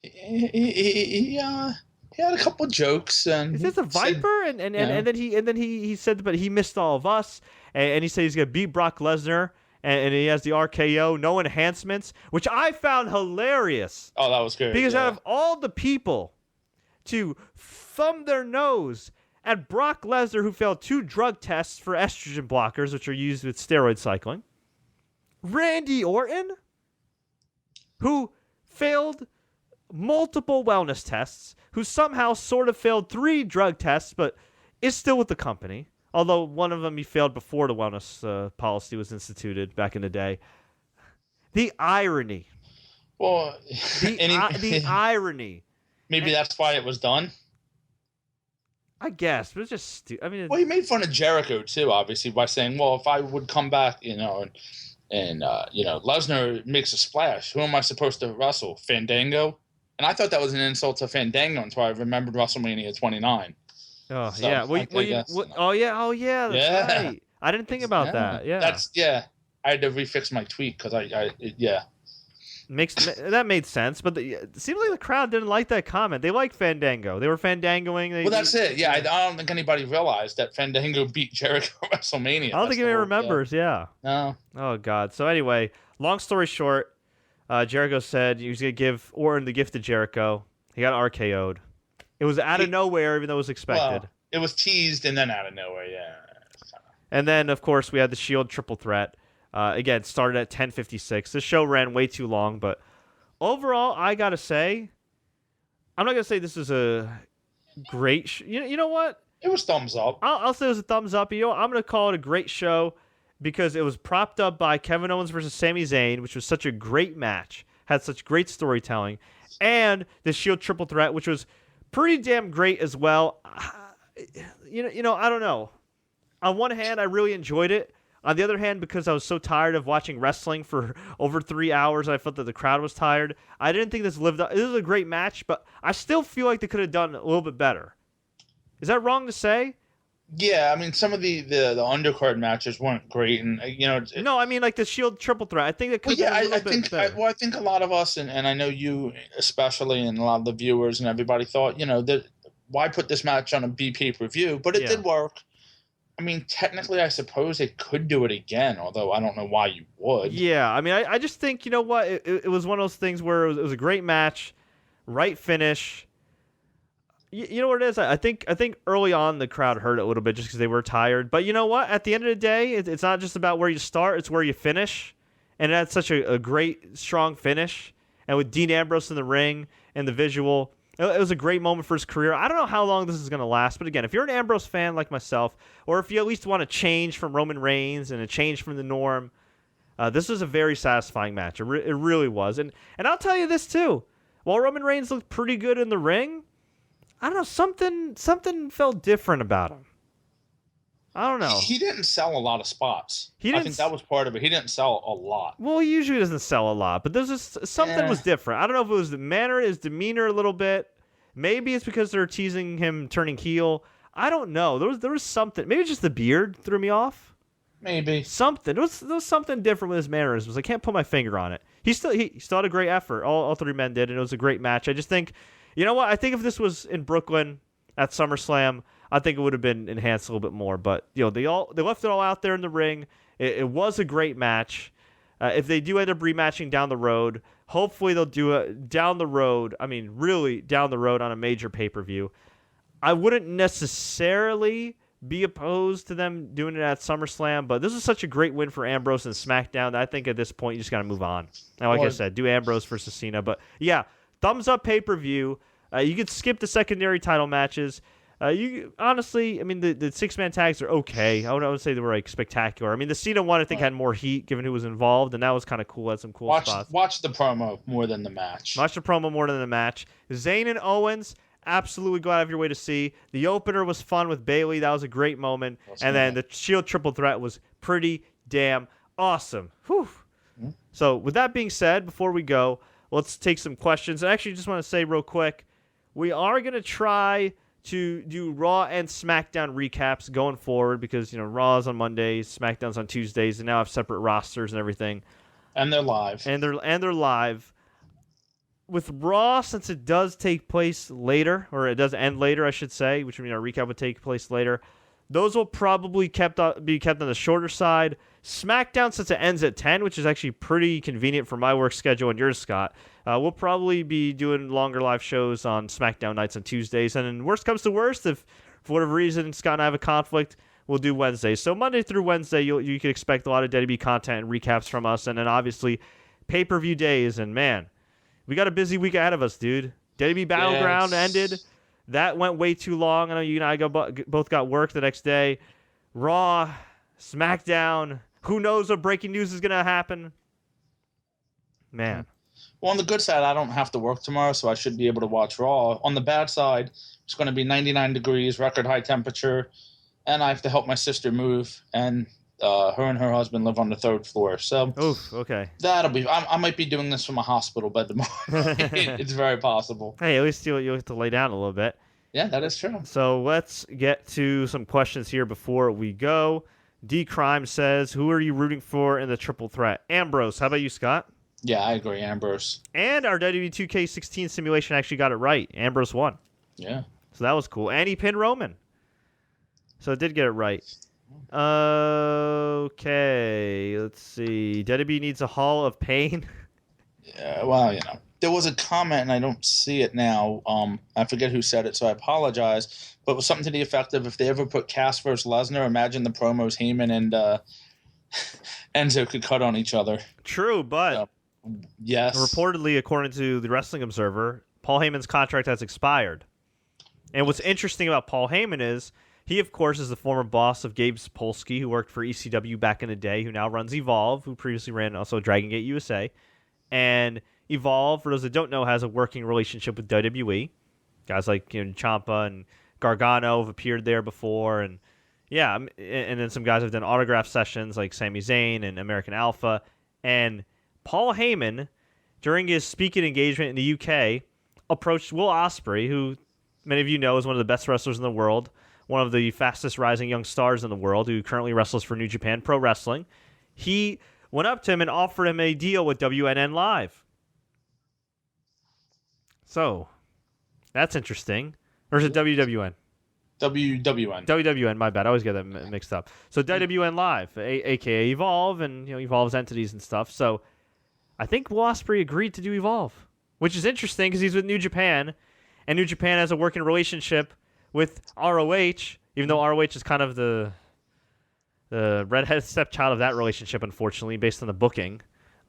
[SPEAKER 2] He had a couple jokes. And
[SPEAKER 1] is this a Viper? And then he said, but he missed all of us. And he said he's gonna beat Brock Lesnar, and he has the RKO, no enhancements, which I found hilarious.
[SPEAKER 2] Oh, that was good.
[SPEAKER 1] Because out of all the people to thumb their nose at Brock Lesnar, who failed 2 drug tests for estrogen blockers, which are used with steroid cycling, Randy Orton, who failed multiple wellness tests, who somehow sort of failed 3 drug tests, but is still with the company, Although one of them he failed before the wellness policy was instituted back in the day. The irony.
[SPEAKER 2] Well,
[SPEAKER 1] The irony.
[SPEAKER 2] Maybe that's why it was done.
[SPEAKER 1] I guess, but it's just stupid. I mean,
[SPEAKER 2] Well, he made fun of Jericho too, obviously, by saying, "Well, if I would come back, and Lesnar makes a splash, who am I supposed to wrestle? Fandango?" And I thought that was an insult to Fandango until I remembered WrestleMania 29.
[SPEAKER 1] oh
[SPEAKER 2] So,
[SPEAKER 1] yeah. Oh yeah. That's
[SPEAKER 2] Yeah.
[SPEAKER 1] right. I didn't think about that. Yeah.
[SPEAKER 2] I had to refix my tweet because
[SPEAKER 1] That made sense, but it seemed like the crowd didn't like that comment. They like Fandango. They were Fandangoing.
[SPEAKER 2] Well, that's it. Yeah, I don't think anybody realized that Fandango beat Jericho at WrestleMania.
[SPEAKER 1] I don't think anybody remembers. Yeah.
[SPEAKER 2] No.
[SPEAKER 1] Oh God. So anyway, long story short, Jericho said he was gonna give Orton the gift of Jericho. He got RKO'd. It was out of nowhere, even though it was expected.
[SPEAKER 2] Well, it was teased and then out of nowhere. Yeah.
[SPEAKER 1] And then, of course, we had the Shield triple threat. Again, started at 10:56. This show ran way too long, but overall, I gotta say, I'm not gonna say this is a great. You know what?
[SPEAKER 2] It was thumbs up.
[SPEAKER 1] I'll say it was a thumbs up. You know, I'm gonna call it a great show because it was propped up by Kevin Owens versus Sami Zayn, which was such a great match, had such great storytelling, and the Shield triple threat, which was pretty damn great as well. You know, I don't know. On one hand, I really enjoyed it. On the other hand, because I was so tired of watching wrestling for over 3 hours, I felt that the crowd was tired. I didn't think this lived up. This was a great match, but I still feel like they could have done a little bit better. Is that wrong to say?
[SPEAKER 2] Yeah, I mean, some of the undercard matches weren't great, and
[SPEAKER 1] No, I mean like the Shield triple threat. I think it could have been a little bit better.
[SPEAKER 2] I think a lot of us, and I know you especially, and a lot of the viewers and everybody thought, that why put this match on a B pay-per-view? But it did work. I mean, technically, I suppose they could do it again, although I don't know why you would.
[SPEAKER 1] Yeah, I mean, I just think, you know what? It was one of those things where it was a great match, right finish. You know what it is? I think early on the crowd heard it a little bit just because they were tired. But you know what? At the end of the day, it's not just about where you start; it's where you finish. And that's such a great, strong finish. And with Dean Ambrose in the ring and the visual, it was a great moment for his career. I don't know how long this is going to last, but again, if you're an Ambrose fan like myself, or if you at least want a change from Roman Reigns and a change from the norm, this was a very satisfying match. It really was. And I'll tell you this too. While Roman Reigns looked pretty good in the ring, I don't know, something felt different about him. I don't know.
[SPEAKER 2] He didn't sell a lot of spots. I think that was part of it. He didn't sell a lot.
[SPEAKER 1] Well, he usually doesn't sell a lot, but there's just something was different. I don't know if it was the manner, his demeanor a little bit. Maybe it's because they're teasing him turning heel. I don't know. There was something. Maybe just the beard threw me off.
[SPEAKER 2] Maybe
[SPEAKER 1] something. There was something different with his mannerisms. I can't put my finger on it. He still had a great effort. All three men did, and it was a great match. I just think, you know what? I think if this was in Brooklyn at SummerSlam, I think it would have been enhanced a little bit more. But they left it all out there in the ring. It was a great match. If they do end up rematching down the road, hopefully they'll do it down the road. I mean, really down the road on a major pay-per-view. I wouldn't necessarily be opposed to them doing it at SummerSlam, but this is such a great win for Ambrose and SmackDown that I think at this point you just got to move on. And like I said, do Ambrose versus Cena. But yeah, thumbs up pay-per-view. You could skip the secondary title matches. You honestly, I mean, the 6-man tags are okay. I would say they were like spectacular. I mean, the Cena one I think had more heat given who was involved, and that was kind of cool. Had some cool spots.
[SPEAKER 2] Watch the promo more than the match.
[SPEAKER 1] Watch the promo more than the match. Zayn and Owens, absolutely go out of your way to see. The opener was fun with Bayley. That was a great moment. And then the Shield triple threat was pretty damn awesome. Whew. Mm-hmm. So with that being said, before we go, let's take some questions. I actually just want to say real quick, we are going to try to do Raw and SmackDown recaps going forward because, Raw's on Mondays, SmackDown's on Tuesdays, and now have separate rosters and everything.
[SPEAKER 2] And they're live.
[SPEAKER 1] And they're live. With Raw, since it does take place later, or it does end later, I should say, which would mean our recap would take place later, those will probably be kept on the shorter side. SmackDown, since it ends at 10, which is actually pretty convenient for my work schedule and yours, Scott, we'll probably be doing longer live shows on SmackDown nights on Tuesdays. And then worst comes to worst, if for whatever reason Scott and I have a conflict, we'll do Wednesdays. So Monday through Wednesday, you can expect a lot of WWE content and recaps from us. And then obviously pay-per-view days. And man, we got a busy week ahead of us, dude. WWE Battleground ended. That went way too long. I know you and I both got work the next day. Raw, SmackDown. Who knows what breaking news is going to happen? Man.
[SPEAKER 2] Well, on the good side, I don't have to work tomorrow, so I should be able to watch Raw. On the bad side, it's going to be 99 degrees, record high temperature, and I have to help my sister move, and her and her husband live on the 3rd floor. So
[SPEAKER 1] oof, okay.
[SPEAKER 2] That'll be. I might be doing this from a hospital bed tomorrow. It's very possible.
[SPEAKER 1] Hey, at least you'll have to lay down a little bit.
[SPEAKER 2] Yeah, that is true.
[SPEAKER 1] So let's get to some questions here before we go. D Crime says, "Who are you rooting for in the triple threat?" Ambrose. How about you, Scott?
[SPEAKER 2] Yeah, I agree, Ambrose.
[SPEAKER 1] And our WWE 2K16 simulation actually got it right. Ambrose won.
[SPEAKER 2] Yeah.
[SPEAKER 1] So that was cool. And he pinned Roman. So it did get it right. Okay, let's see. WWE needs a Hall of Pain.
[SPEAKER 2] Yeah, well, there was a comment, and I don't see it now. I forget who said it, so I apologize. But it was something to the effect of, if they ever put Cass versus Lesnar, imagine the promos Heyman and Enzo could cut on each other.
[SPEAKER 1] True, but
[SPEAKER 2] yes.
[SPEAKER 1] Reportedly, according to the Wrestling Observer, Paul Heyman's contract has expired. And what's interesting about Paul Heyman is he, of course, is the former boss of Gabe Sapolsky, who worked for ECW back in the day, who now runs Evolve, who previously ran also Dragon Gate USA. And Evolve, for those that don't know, has a working relationship with WWE. Guys like Ciampa and Gargano have appeared there before, and yeah, and then some guys have done autograph sessions like Sami Zayn and American Alpha. And Paul Heyman, during his speaking engagement in the UK, approached Will Ospreay, who many of you know is one of the best wrestlers in the world, one of the fastest rising young stars in the world, who currently wrestles for New Japan Pro Wrestling. He went up to him and offered him a deal with WNN Live. So, that's interesting. Or is it WWN?
[SPEAKER 2] WWN.
[SPEAKER 1] WWN, my bad. I always get that mixed up. So, WWN Live, a.k.a. Evolve, and Evolve's entities and stuff. So, I think Will Ospreay agreed to do Evolve, which is interesting because he's with New Japan, and New Japan has a working relationship with ROH, even though ROH is kind of the redheaded stepchild of that relationship, unfortunately, based on the booking.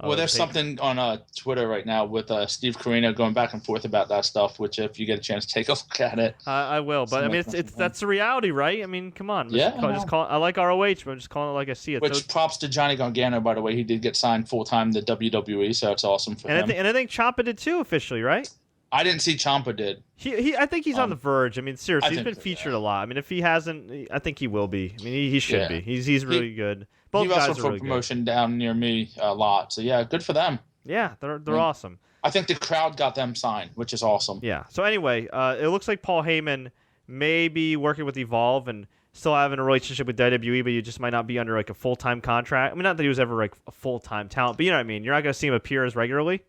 [SPEAKER 2] Well, there's something on Twitter right now with Steve Corino going back and forth about that stuff, which if you get a chance, take a look at it.
[SPEAKER 1] I will, but I mean, that's the reality, right? I mean, come on. I like ROH, but I'm just calling it like I see it.
[SPEAKER 2] Which props to Johnny Gargano, by the way. He did get signed full-time to WWE, so it's awesome for him.
[SPEAKER 1] And I think Ciampa did too, officially, right?
[SPEAKER 2] I didn't see Ciampa did.
[SPEAKER 1] I think he's on the verge. I mean, seriously, he's been featured a lot. I mean, if he hasn't, I think he will be. I mean, he should be. He's really good. Both guys are really good.
[SPEAKER 2] Promotion down near me a lot, so yeah, good for them.
[SPEAKER 1] Yeah, they're awesome.
[SPEAKER 2] I think the crowd got them signed, which is awesome.
[SPEAKER 1] Yeah. So anyway, it looks like Paul Heyman may be working with Evolve and still having a relationship with WWE, but you just might not be under like a full-time contract. I mean, not that he was ever like a full-time talent, but you know what I mean. You're not going to see him appear as regularly.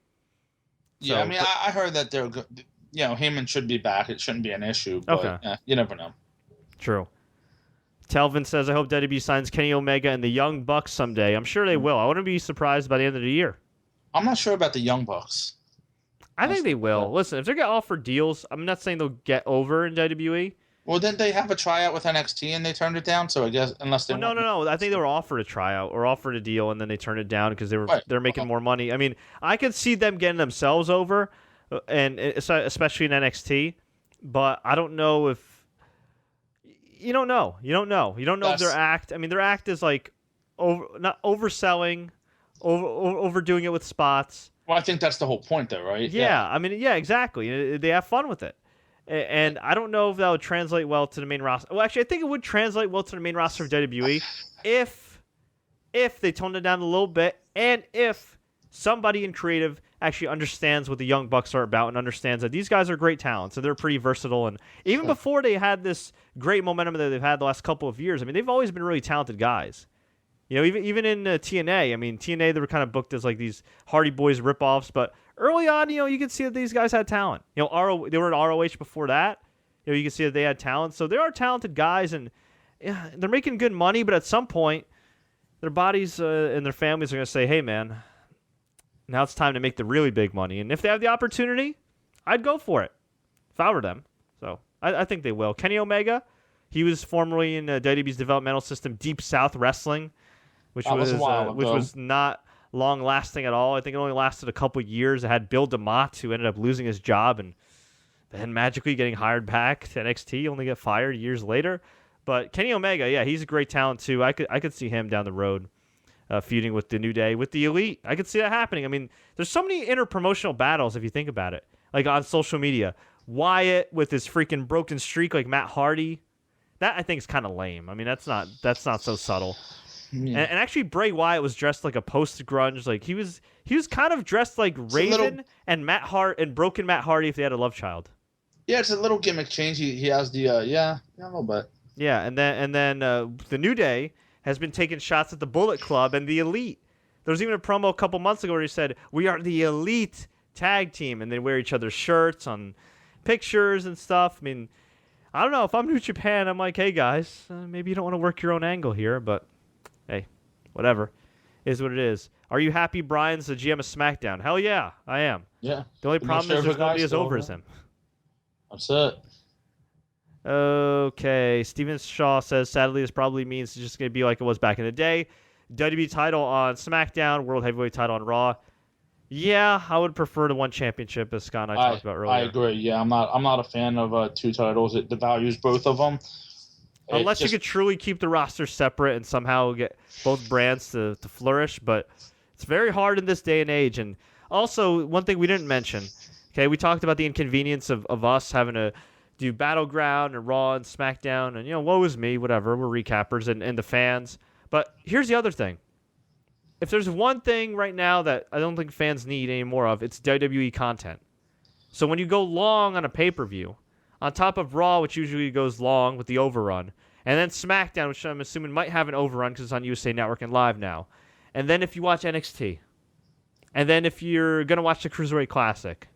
[SPEAKER 2] Yeah, I mean, I heard that they're good. Heyman should be back. It shouldn't be an issue. But, you never know.
[SPEAKER 1] True. Telvin says, I hope WWE signs Kenny Omega and the Young Bucks someday. I'm sure they will. I wouldn't be surprised by the end of the year.
[SPEAKER 2] I'm not sure about the Young Bucks.
[SPEAKER 1] I think they will. Listen, if they're going to offer deals, I'm not saying they'll get over in WWE.
[SPEAKER 2] Well, didn't they have a tryout with NXT and they turned it down? So I guess unless they
[SPEAKER 1] no. I think they were offered a tryout or offered a deal and then they turned it down because they're making more money. I mean, I could see them getting themselves over, and especially in NXT, but I don't know if you don't know if their act. I mean, their act is like not overselling, overdoing it with spots.
[SPEAKER 2] Well, I think that's the whole point, though, right?
[SPEAKER 1] Yeah. I mean, yeah, exactly. They have fun with it. And I don't know if that would translate well to the main roster. Well, actually, I think it would translate well to the main roster of WWE if they toned it down a little bit and if somebody in creative actually understands what the Young Bucks are about and understands that these guys are great talents and they're pretty versatile. And even before they had this great momentum that they've had the last couple of years, I mean, they've always been really talented guys. Even in TNA, I mean, TNA, they were kind of booked as like these Hardy Boys ripoffs, but early on, you could see that these guys had talent. They were at ROH before that. You could see that they had talent. So they are talented guys, and they're making good money. But at some point, their bodies and their families are going to say, "Hey, man, now it's time to make the really big money." And if they have the opportunity, I'd go for it if I were them. So I think they will. Kenny Omega, he was formerly in WWE's developmental system, Deep South Wrestling, which was not long-lasting at all. I think it only lasted a couple years. It had Bill DeMott, who ended up losing his job and then magically getting hired back to NXT, only get fired years later. But Kenny Omega, yeah, he's a great talent too. I could see him down the road feuding with the New Day, with the Elite. I could see that happening. I mean, there's so many interpromotional battles if you think about it. Like on social media, Wyatt with his freaking broken streak, like Matt Hardy. That I think is kind of lame. I mean, that's not so subtle. Yeah. And actually, Bray Wyatt was dressed like a post-grunge. Like he was kind of dressed like Raven and Matt Hart and broken Matt Hardy if they had a love child.
[SPEAKER 2] Yeah, it's a little gimmick change. He has the a little bit.
[SPEAKER 1] Yeah, and then the New Day has been taking shots at the Bullet Club and the Elite. There was even a promo a couple months ago where he said, "We are the Elite tag team," and they wear each other's shirts on pictures and stuff. I mean, I don't know. If I'm New Japan, I'm like, hey guys, maybe you don't want to work your own angle here, but hey, whatever. Is what it is. Are you happy Brian's the GM of SmackDown? Hell yeah, I am.
[SPEAKER 2] Yeah.
[SPEAKER 1] The only problem is there's nobody as over as him.
[SPEAKER 2] That's it.
[SPEAKER 1] Okay, Steven Shaw says, sadly, this probably means it's just going to be like it was back in the day. WWE title on SmackDown, World Heavyweight title on Raw. Yeah, I would prefer the one championship, as Scott and I talked about earlier.
[SPEAKER 2] I agree. Yeah, I'm not a fan of two titles. It devalues both of them.
[SPEAKER 1] Unless you could truly keep the roster separate and somehow get both brands to flourish, but it's very hard in this day and age. And also, one thing we didn't mention, okay, we talked about the inconvenience of us having to do Battleground and Raw and SmackDown, and, woe is me, whatever, we're recappers and the fans. But here's the other thing. If there's one thing right now that I don't think fans need any more of, it's WWE content. So when you go long on a pay-per-view, on top of Raw, which usually goes long with the overrun, and then SmackDown, which I'm assuming might have an overrun because it's on USA Network and Live now, and then if you watch NXT, and then if you're going to watch the Cruiserweight Classic,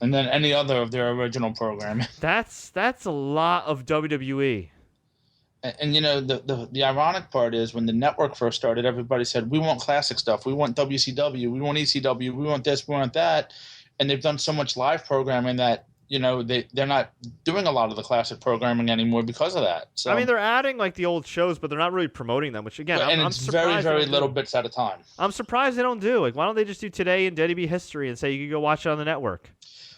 [SPEAKER 2] and then any other of their original programming.
[SPEAKER 1] That's a lot of WWE.
[SPEAKER 2] And the ironic part is when the network first started, everybody said, we want classic stuff. We want WCW. We want ECW. We want this. We want that. And they've done so much live programming that, they're not doing a lot of the classic programming anymore because of that. So,
[SPEAKER 1] I mean, they're adding like the old shows, but they're not really promoting them, which again, I'm surprised.
[SPEAKER 2] Very, very little bits at a time.
[SPEAKER 1] I'm surprised they don't do. Like, why don't they just do Today in WWE history and say you can go watch it on the network?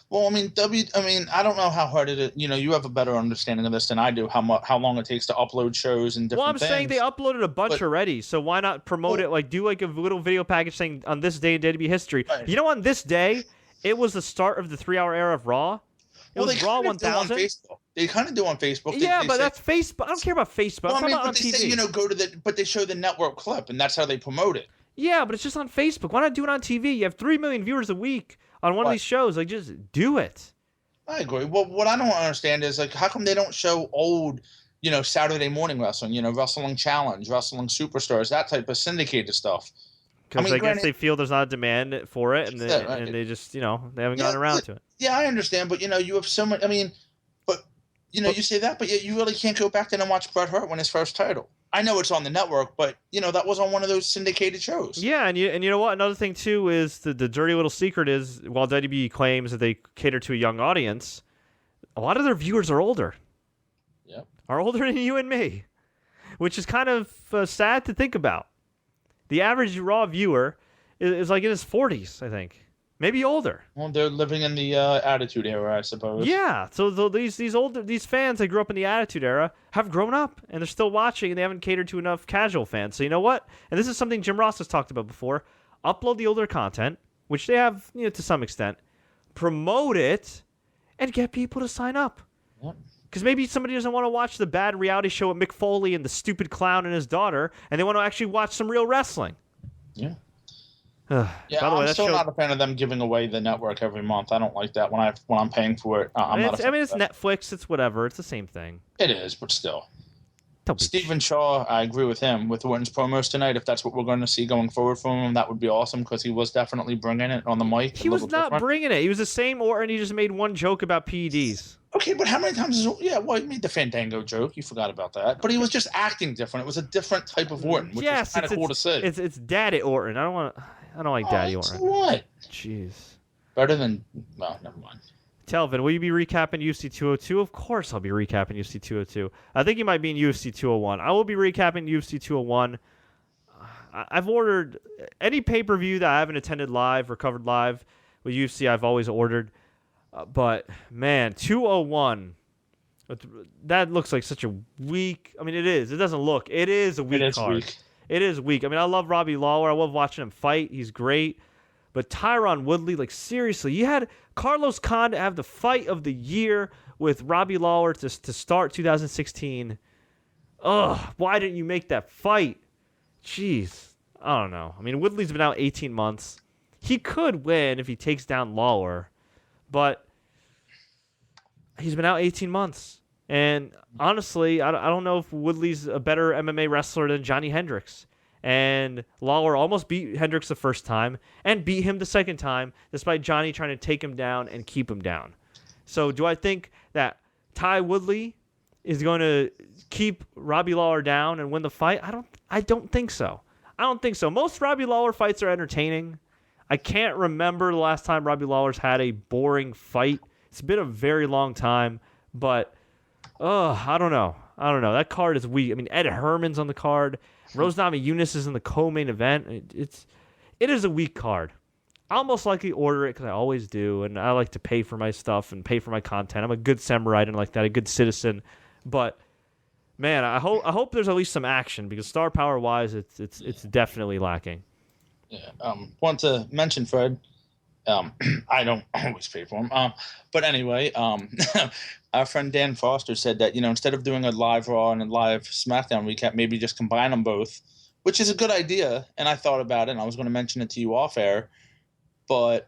[SPEAKER 2] Well, I mean, I don't know how hard it is. You have a better understanding of this than I do. How long it takes to upload shows and different things.
[SPEAKER 1] Well, I'm saying they uploaded a bunch already, so why not promote it? Like, do like a little video package saying on this day in WWE history. Right. On this day, it was the start of the 3-hour era of Raw. It was Raw 1000.
[SPEAKER 2] They kind of do on Facebook.
[SPEAKER 1] But that's Facebook. I don't care about Facebook.
[SPEAKER 2] Well,
[SPEAKER 1] I'm talking about on
[SPEAKER 2] they
[SPEAKER 1] TV.
[SPEAKER 2] say, but they show the network clip, and that's how they promote it.
[SPEAKER 1] Yeah, but it's just on Facebook. Why not do it on TV? You have 3 million viewers a week on one of these shows. Like, just do it. I
[SPEAKER 2] agree. Well, what I don't understand is, like, how come they don't show old, Saturday morning wrestling, Wrestling Challenge, Wrestling Superstars, that type of syndicated stuff?
[SPEAKER 1] Because I guess they feel there's not a demand for it, and they just, they haven't gotten around to it.
[SPEAKER 2] Yeah, I understand, but, you have so much, but, you say that, but you really can't go back then and watch Bret Hart win his first title. I know it's on the network, but, that was on one of those syndicated shows.
[SPEAKER 1] Yeah, and you know what? Another thing, too, is the dirty little secret is, while WWE claims that they cater to a young audience, a lot of their viewers are older.
[SPEAKER 2] Yep.
[SPEAKER 1] Are older than you and me, which is kind of sad to think about. The average Raw viewer is like in his 40s, I think. Maybe older.
[SPEAKER 2] Well, they're living in the Attitude Era, I suppose.
[SPEAKER 1] Yeah, so these fans that grew up in the Attitude Era have grown up, and they're still watching, and they haven't catered to enough casual fans. So you know what? And this is something Jim Ross has talked about before. Upload the older content, which they have to some extent. Promote it, and get people to sign up. Because maybe somebody doesn't want to watch the bad reality show with Mick Foley and the stupid clown and his daughter, and they want to actually watch some real wrestling.
[SPEAKER 2] Yeah.
[SPEAKER 1] By the way,
[SPEAKER 2] I'm still not a fan of them giving away the network every month. I don't like that when I'm paying for it.
[SPEAKER 1] It's Netflix. It's whatever. It's the same thing.
[SPEAKER 2] It is, but still. Stephen Shaw, I agree with him with Orton's promos tonight. If that's what we're going to see going forward from him, that would be awesome because he was definitely bringing it on the mic.
[SPEAKER 1] He was not bringing it. He was the same Orton. He just made one joke about PEDs.
[SPEAKER 2] Okay, but how many times he made the Fandango joke. You forgot about that. But he was just acting different. It was a different type of Orton, which is kind of cool to see.
[SPEAKER 1] It's Daddy Orton. I don't like Daddy Orton.
[SPEAKER 2] So what?
[SPEAKER 1] Jeez.
[SPEAKER 2] Better than... Well, never mind.
[SPEAKER 1] Telvin, will you be recapping UFC 202? Of course I'll be recapping UFC 202. I think you might be in UFC 201. I will be recapping UFC 201. I've ordered any pay-per-view that I haven't attended live or covered live with UFC, I've always ordered. But, man, 201 That looks like such a weak. I mean, it is. It doesn't look. It is a weak card.
[SPEAKER 2] Weak.
[SPEAKER 1] It is weak. I mean, I love Robbie Lawler. I love watching him fight. He's great. But Tyron Woodley, like, seriously, you had Carlos Condit have the fight of the year with Robbie Lawler to start 2016. Ugh, why didn't you make that fight? Jeez, I don't know. I mean, Woodley's been out 18 months. He could win if he takes down Lawler, but he's been out 18 months. And honestly, I don't know if Woodley's a better MMA wrestler than Johnny Hendricks. And Lawler almost beat Hendricks the first time and beat him the second time, despite Johnny trying to take him down and keep him down. So do I think that Ty Woodley is going to keep Robbie Lawler down and win the fight? I don't think so. I don't think so. Most Robbie Lawler fights are entertaining. I can't remember the last time Robbie Lawler's had a boring fight. It's been a very long time, but I don't know. That card is weak. I mean, Ed Herman's on the card. Rose Namajunas is in the co-main event. It is a weak card. I'll most likely order it because I always do, and I like to pay for my stuff and pay for my content. I'm a good samurai and like that, a good citizen. But man, I hope there's at least some action because star power wise, it's definitely lacking.
[SPEAKER 2] Yeah. Want to mention Fred. I don't always pay for him. But anyway, our friend Dan Foster said that, instead of doing a live Raw and a live SmackDown recap, maybe just combine them both, which is a good idea. And I thought about it, and I was going to mention it to you off air. But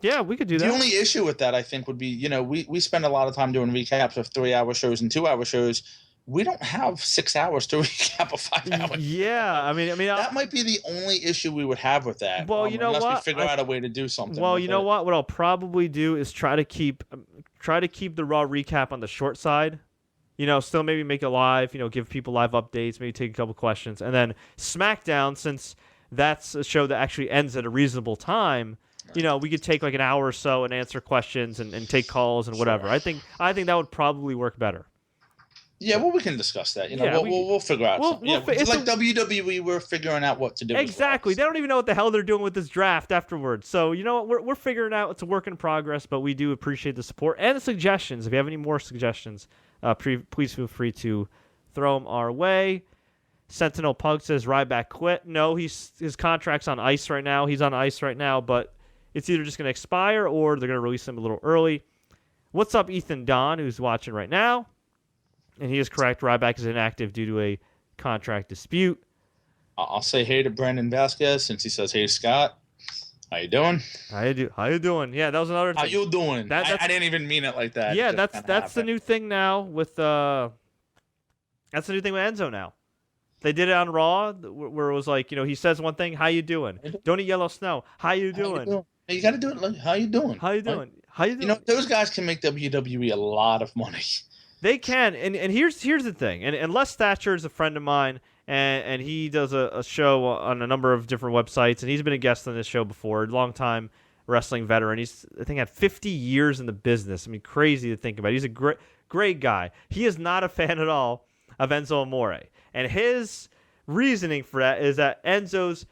[SPEAKER 1] yeah, we could do that.
[SPEAKER 2] The only issue with that, I think, would be, we spend a lot of time doing recaps of 3-hour shows and 2-hour shows. We don't have 6 hours to recap a 5 hour.
[SPEAKER 1] Yeah, I mean,
[SPEAKER 2] that might be the only issue we would have with that.
[SPEAKER 1] Well,
[SPEAKER 2] unless we figure out a way to do something.
[SPEAKER 1] Well, you know what? What I'll probably do is try to keep the Raw recap on the short side. Still maybe make it live. Give people live updates. Maybe take a couple questions, and then SmackDown, since that's a show that actually ends at a reasonable time. We could take like an hour or so and answer questions and take calls and whatever. Sure. I think that would probably work better.
[SPEAKER 2] Yeah, well, we can discuss that. We'll figure out something. It's like WWE, we're figuring out what to do.
[SPEAKER 1] Exactly. They don't even know what the hell they're doing with this draft afterwards. So, we're figuring out. It's a work in progress, but we do appreciate the support and the suggestions. If you have any more suggestions, please feel free to throw them our way. Sentinel Pug says Ryback quit. No, his contract's on ice right now. He's on ice right now, but it's either just going to expire or they're going to release him a little early. What's up, Ethan Don, who's watching right now? And he is correct. Ryback is inactive due to a contract dispute.
[SPEAKER 2] I'll say hey to Brandon Vasquez since he says hey to Scott. How you doing?
[SPEAKER 1] How you doing? Yeah, that was another thing.
[SPEAKER 2] How you doing? I didn't even mean it like that.
[SPEAKER 1] Yeah, that's the new thing now with that's the new thing with Enzo now. They did it on Raw where it was like, he says one thing, how you doing? Don't eat yellow snow. How you doing?
[SPEAKER 2] You got to do it like, how you doing?
[SPEAKER 1] How you doing? How you doing?
[SPEAKER 2] Those guys can make WWE a lot of money.
[SPEAKER 1] They can, and here's the thing, and Les Thatcher is a friend of mine, and he does a show on a number of different websites, and he's been a guest on this show before, long time wrestling veteran. He's, I think, had 50 years in the business. I mean, crazy to think about. He's a great guy. He is not a fan at all of Enzo Amore, and his reasoning for that is that Enzo's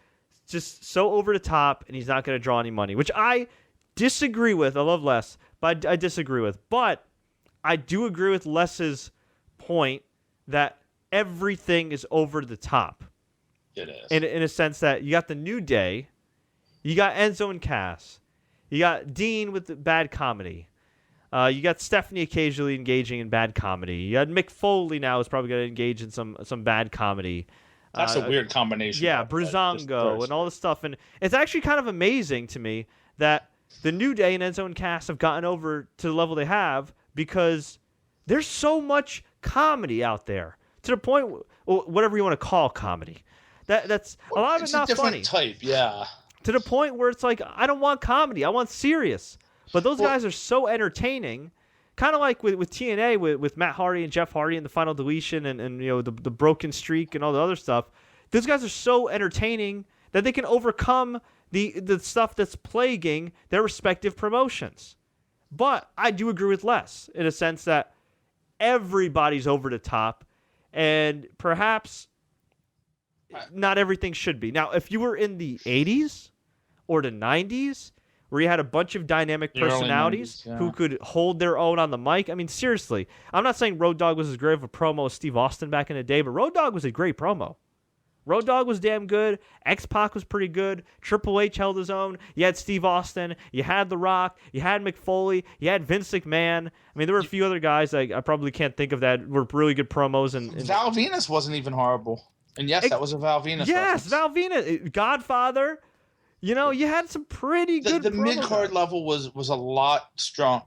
[SPEAKER 1] just so over the top, and he's not going to draw any money, which I disagree with. I love Les, but I disagree with, but I do agree with Les's point that everything is over the top.
[SPEAKER 2] It is.
[SPEAKER 1] In a sense that you got the New Day, you got Enzo and Cass, you got Dean with the bad comedy, you got Stephanie occasionally engaging in bad comedy, you got Mick Foley now is probably going to engage in some bad comedy.
[SPEAKER 2] That's a weird combination.
[SPEAKER 1] Yeah, Breezango and all this stuff. And it's actually kind of amazing to me that the New Day and Enzo and Cass have gotten over to the level they have because there's so much comedy out there to the point, whatever you want to call comedy. That's a lot of it not funny.
[SPEAKER 2] It's a different type, yeah.
[SPEAKER 1] To the point where it's like, I don't want comedy, I want serious. But those guys are so entertaining, kind of like with TNA with Matt Hardy and Jeff Hardy and the Final Deletion and the broken streak and all the other stuff. Those guys are so entertaining that they can overcome the stuff that's plaguing their respective promotions. But I do agree with Les in a sense that everybody's over the top, and perhaps not everything should be. Now, if you were in the 80s or the 90s where you had a bunch of dynamic
[SPEAKER 2] The early
[SPEAKER 1] personalities
[SPEAKER 2] 90s, yeah.
[SPEAKER 1] who could hold their own on the mic. I mean, seriously, I'm not saying Road Dogg was as great of a promo as Steve Austin back in the day, but Road Dogg was a great promo. Road Dogg was damn good. X-Pac was pretty good. Triple H held his own. You had Steve Austin. You had The Rock. You had Mick Foley. You had Vince McMahon. I mean, there were a few other guys I probably can't think of that were really good promos. And
[SPEAKER 2] Val Venus wasn't even horrible. And yes, that was a Val Venus
[SPEAKER 1] Yes,
[SPEAKER 2] reference.
[SPEAKER 1] Val Venus. Godfather. You know, you had some pretty good
[SPEAKER 2] The
[SPEAKER 1] promos.
[SPEAKER 2] mid-card level was a lot strong.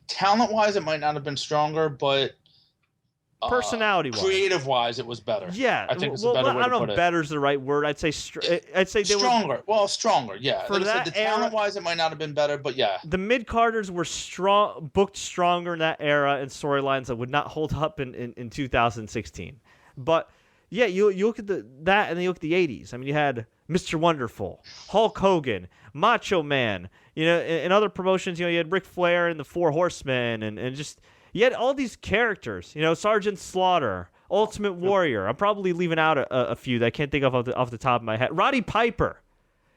[SPEAKER 2] Talent-wise, it might not have been stronger, but
[SPEAKER 1] personality-wise,
[SPEAKER 2] creative-wise, it was better.
[SPEAKER 1] Yeah,
[SPEAKER 2] I think it's a better way to put it.
[SPEAKER 1] I don't know if better is the right word. I'd say they
[SPEAKER 2] stronger. Well, stronger, yeah.
[SPEAKER 1] For that
[SPEAKER 2] the talent-wise, it might not have been better, but yeah.
[SPEAKER 1] The mid-carders were booked stronger in that era and storylines that would not hold up in 2016. But yeah, you look at that and then you look at the 80s. I mean, you had Mr. Wonderful, Hulk Hogan, Macho Man. You know, in other promotions, you had Ric Flair and the Four Horsemen, and just you had all these characters. You know, Sergeant Slaughter, Ultimate Warrior. I'm probably leaving out a few that I can't think of off the top of my head. Roddy Piper.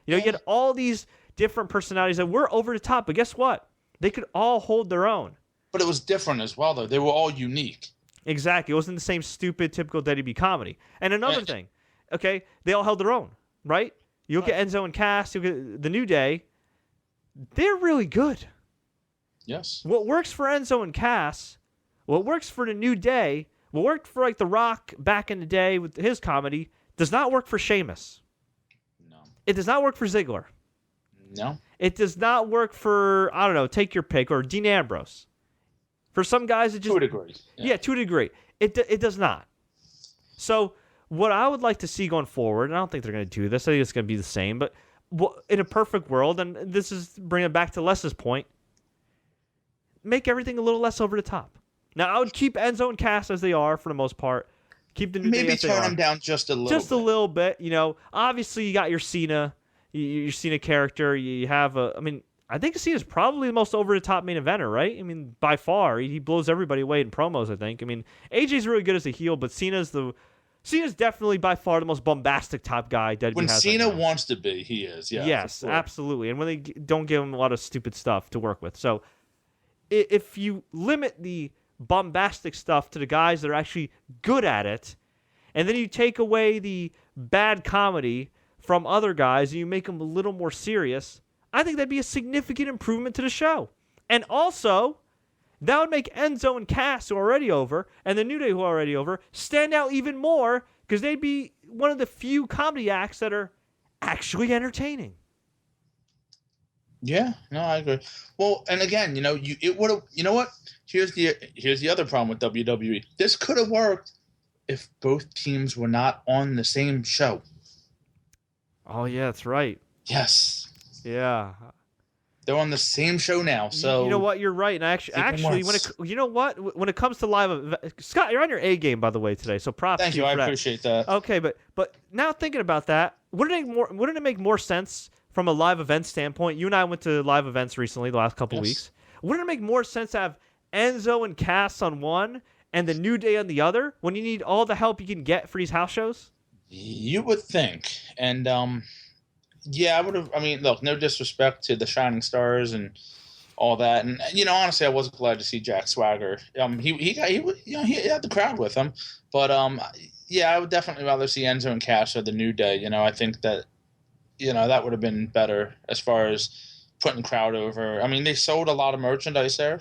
[SPEAKER 1] You know, you had all these different personalities that were over the top, but guess what? They could all hold their own.
[SPEAKER 2] But it was different as well, though. They were all unique.
[SPEAKER 1] Exactly. It wasn't the same stupid, typical WWE comedy. And another thing, okay, they all held their own, right? You look at Enzo and Cass, you look at the New Day, they're really good.
[SPEAKER 2] Yes.
[SPEAKER 1] What works for Enzo and Cass, what works for the New Day, what worked for like The Rock back in the day with his comedy, does not work for Sheamus.
[SPEAKER 2] No.
[SPEAKER 1] It does not work for Ziggler.
[SPEAKER 2] No.
[SPEAKER 1] It does not work for, I don't know, take your pick, or Dean Ambrose. For some guys, it just...
[SPEAKER 2] To a degree.
[SPEAKER 1] Yeah, to a degree. It does not. So what I would like to see going forward, and I don't think they're going to do this, I think it's going to be the same, but in a perfect world, and this is bringing it back to Les's point, make everything a little less over the top. Now, I would keep Enzo and Cass as they are for the most part. Keep the New Day as they
[SPEAKER 2] turn
[SPEAKER 1] are.
[SPEAKER 2] them down just a little
[SPEAKER 1] Just
[SPEAKER 2] bit.
[SPEAKER 1] a little bit. You know, obviously you got your Cena, your Cena character. You have I think Cena's probably the most over-the-top main eventer, right? I mean, by far. He blows everybody away in promos, I think. I mean, AJ's really good as a heel, but Cena's definitely by far the most bombastic top guy WWE
[SPEAKER 2] When
[SPEAKER 1] has
[SPEAKER 2] Cena
[SPEAKER 1] right now.
[SPEAKER 2] wants to be, he is. Yeah.
[SPEAKER 1] Yes, absolutely. And when they don't give him a lot of stupid stuff to work with. So if you limit the bombastic stuff to the guys that are actually good at it, and then you take away the bad comedy from other guys and you make them a little more serious, I think that'd be a significant improvement to the show. And also, that would make Enzo and Cass, who are already over, and the New Day, who are already over, stand out even more because they'd be one of the few comedy acts that are actually entertaining.
[SPEAKER 2] Yeah, no, I agree. Well, and again, it would have. You know what? Here's the other problem with WWE. This could have worked if both teams were not on the same show.
[SPEAKER 1] Oh yeah, that's right.
[SPEAKER 2] Yes.
[SPEAKER 1] Yeah.
[SPEAKER 2] They're on the same show now, so
[SPEAKER 1] you know what? You're right. And actually, when it comes to live, Scott, you're on your A game by the way today. So props.
[SPEAKER 2] Thank you. I appreciate that.
[SPEAKER 1] Okay, but now thinking about that, wouldn't it make more sense from a live event standpoint? You and I went to live events recently, the last couple weeks. Wouldn't it make more sense to have Enzo and Cass on one and the New Day on the other when you need all the help you can get for these house shows?
[SPEAKER 2] You would think, and yeah, I would have. I mean, look, no disrespect to the Shining Stars and all that, and honestly, I was glad to see Jack Swagger. He had the crowd with him, but yeah, I would definitely rather see Enzo and Cass or the New Day. I think that that would have been better as far as putting the crowd over. I mean, they sold a lot of merchandise there.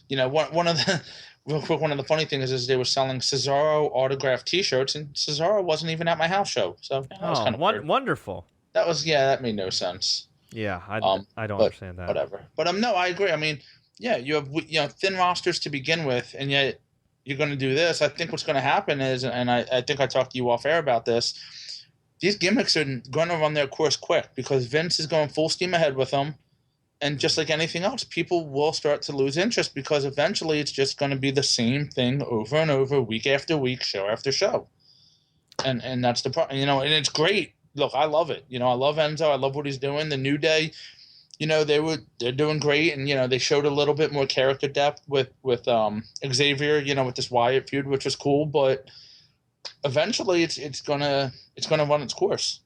[SPEAKER 2] One of the real quick, one of the funny things is they were selling Cesaro autographed T-shirts, and Cesaro wasn't even at my house show, so that was kind of weird.
[SPEAKER 1] Wonderful.
[SPEAKER 2] That made no sense.
[SPEAKER 1] Yeah, I don't understand that.
[SPEAKER 2] Whatever. But no, I agree. I mean, yeah, you have thin rosters to begin with, and yet you're going to do this. I think what's going to happen is, and I think I talked to you off air about this, these gimmicks are going to run their course quick because Vince is going full steam ahead with them. And just like anything else, people will start to lose interest because eventually it's just going to be the same thing over and over, week after week, show after show. And that's the problem, and it's great. Look, I love it. I love Enzo. I love what he's doing. The New Day, they're doing great, and they showed a little bit more character depth with Xavier, with this Wyatt feud, which was cool. But eventually, it's gonna run its course,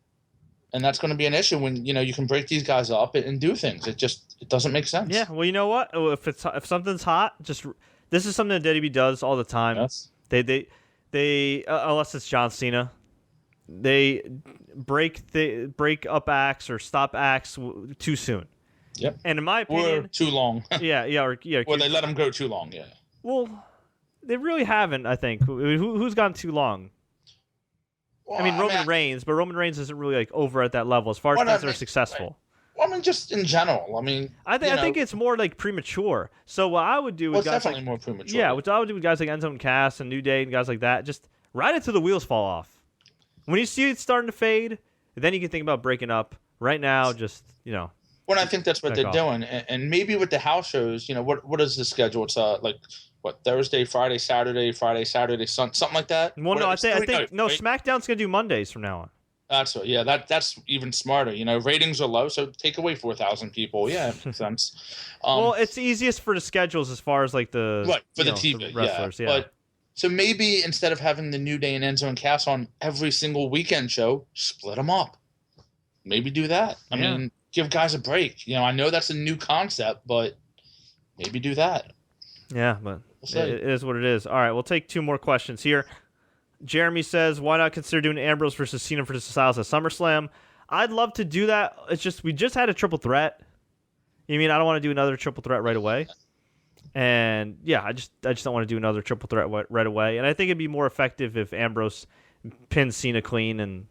[SPEAKER 2] And that's going to be an issue when, you can break these guys up and do things. It doesn't make sense.
[SPEAKER 1] Yeah, well, you know what? If something's hot, this is something that WWE does all the time.
[SPEAKER 2] Yes.
[SPEAKER 1] They unless it's John Cena, they break up acts or stop acts too soon.
[SPEAKER 2] Yep.
[SPEAKER 1] And in my opinion,
[SPEAKER 2] or too long.
[SPEAKER 1] Or
[SPEAKER 2] they let them go too long. Yeah.
[SPEAKER 1] Well, they really haven't. I think who's gone too long.
[SPEAKER 2] Well,
[SPEAKER 1] I mean, Roman Reigns, but Roman Reigns isn't really like over at that level as far as things are successful.
[SPEAKER 2] Well, I mean, just in general. I
[SPEAKER 1] think it's more like premature. So what I would do with
[SPEAKER 2] it's
[SPEAKER 1] guys
[SPEAKER 2] definitely
[SPEAKER 1] like,
[SPEAKER 2] more premature.
[SPEAKER 1] Yeah, what I would do with guys like Enzo and Cass and New Day and guys like that, just ride it till the wheels fall off. When you see it starting to fade, then you can think about breaking up. Right now, just
[SPEAKER 2] Well, I think that's what they're doing, and maybe with the house shows, what is the schedule? It's Thursday, Friday, Saturday, something like that.
[SPEAKER 1] Well, no, I think SmackDown's gonna do Mondays from now on.
[SPEAKER 2] That's what. Yeah, that's even smarter. Ratings are low, so take away 4,000 people. Yeah, it makes sense.
[SPEAKER 1] Well, it's easiest for the schedules as far as like the
[SPEAKER 2] for the TV
[SPEAKER 1] the wrestlers. Yeah.
[SPEAKER 2] But so maybe instead of having the New Day and Enzo and Cass on every single weekend show, split them up. Maybe do that. I mean, give guys a break. I know that's a new concept, but maybe do that.
[SPEAKER 1] Yeah, but it is what it is. All right, we'll take 2 more questions here. Jeremy says, why not consider doing Ambrose versus Cena versus Styles at SummerSlam? I'd love to do that. It's just we just had a triple threat. You mean I don't want to do another triple threat right away? And yeah, I just don't want to do another triple threat right away. And I think it'd be more effective if Ambrose pins Cena clean and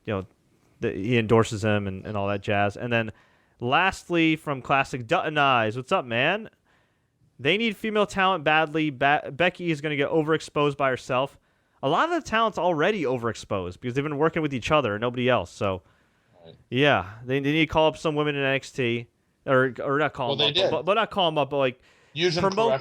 [SPEAKER 1] he endorses him and all that jazz. And then lastly, from Classic Dutton Eyes, what's up, man? They need female talent badly. Becky is going to get overexposed by herself. A lot of the talent's already overexposed because they've been working with each other and nobody else. So, yeah, they need to call up some women in NXT, or not call them up, but not call them up, but like promote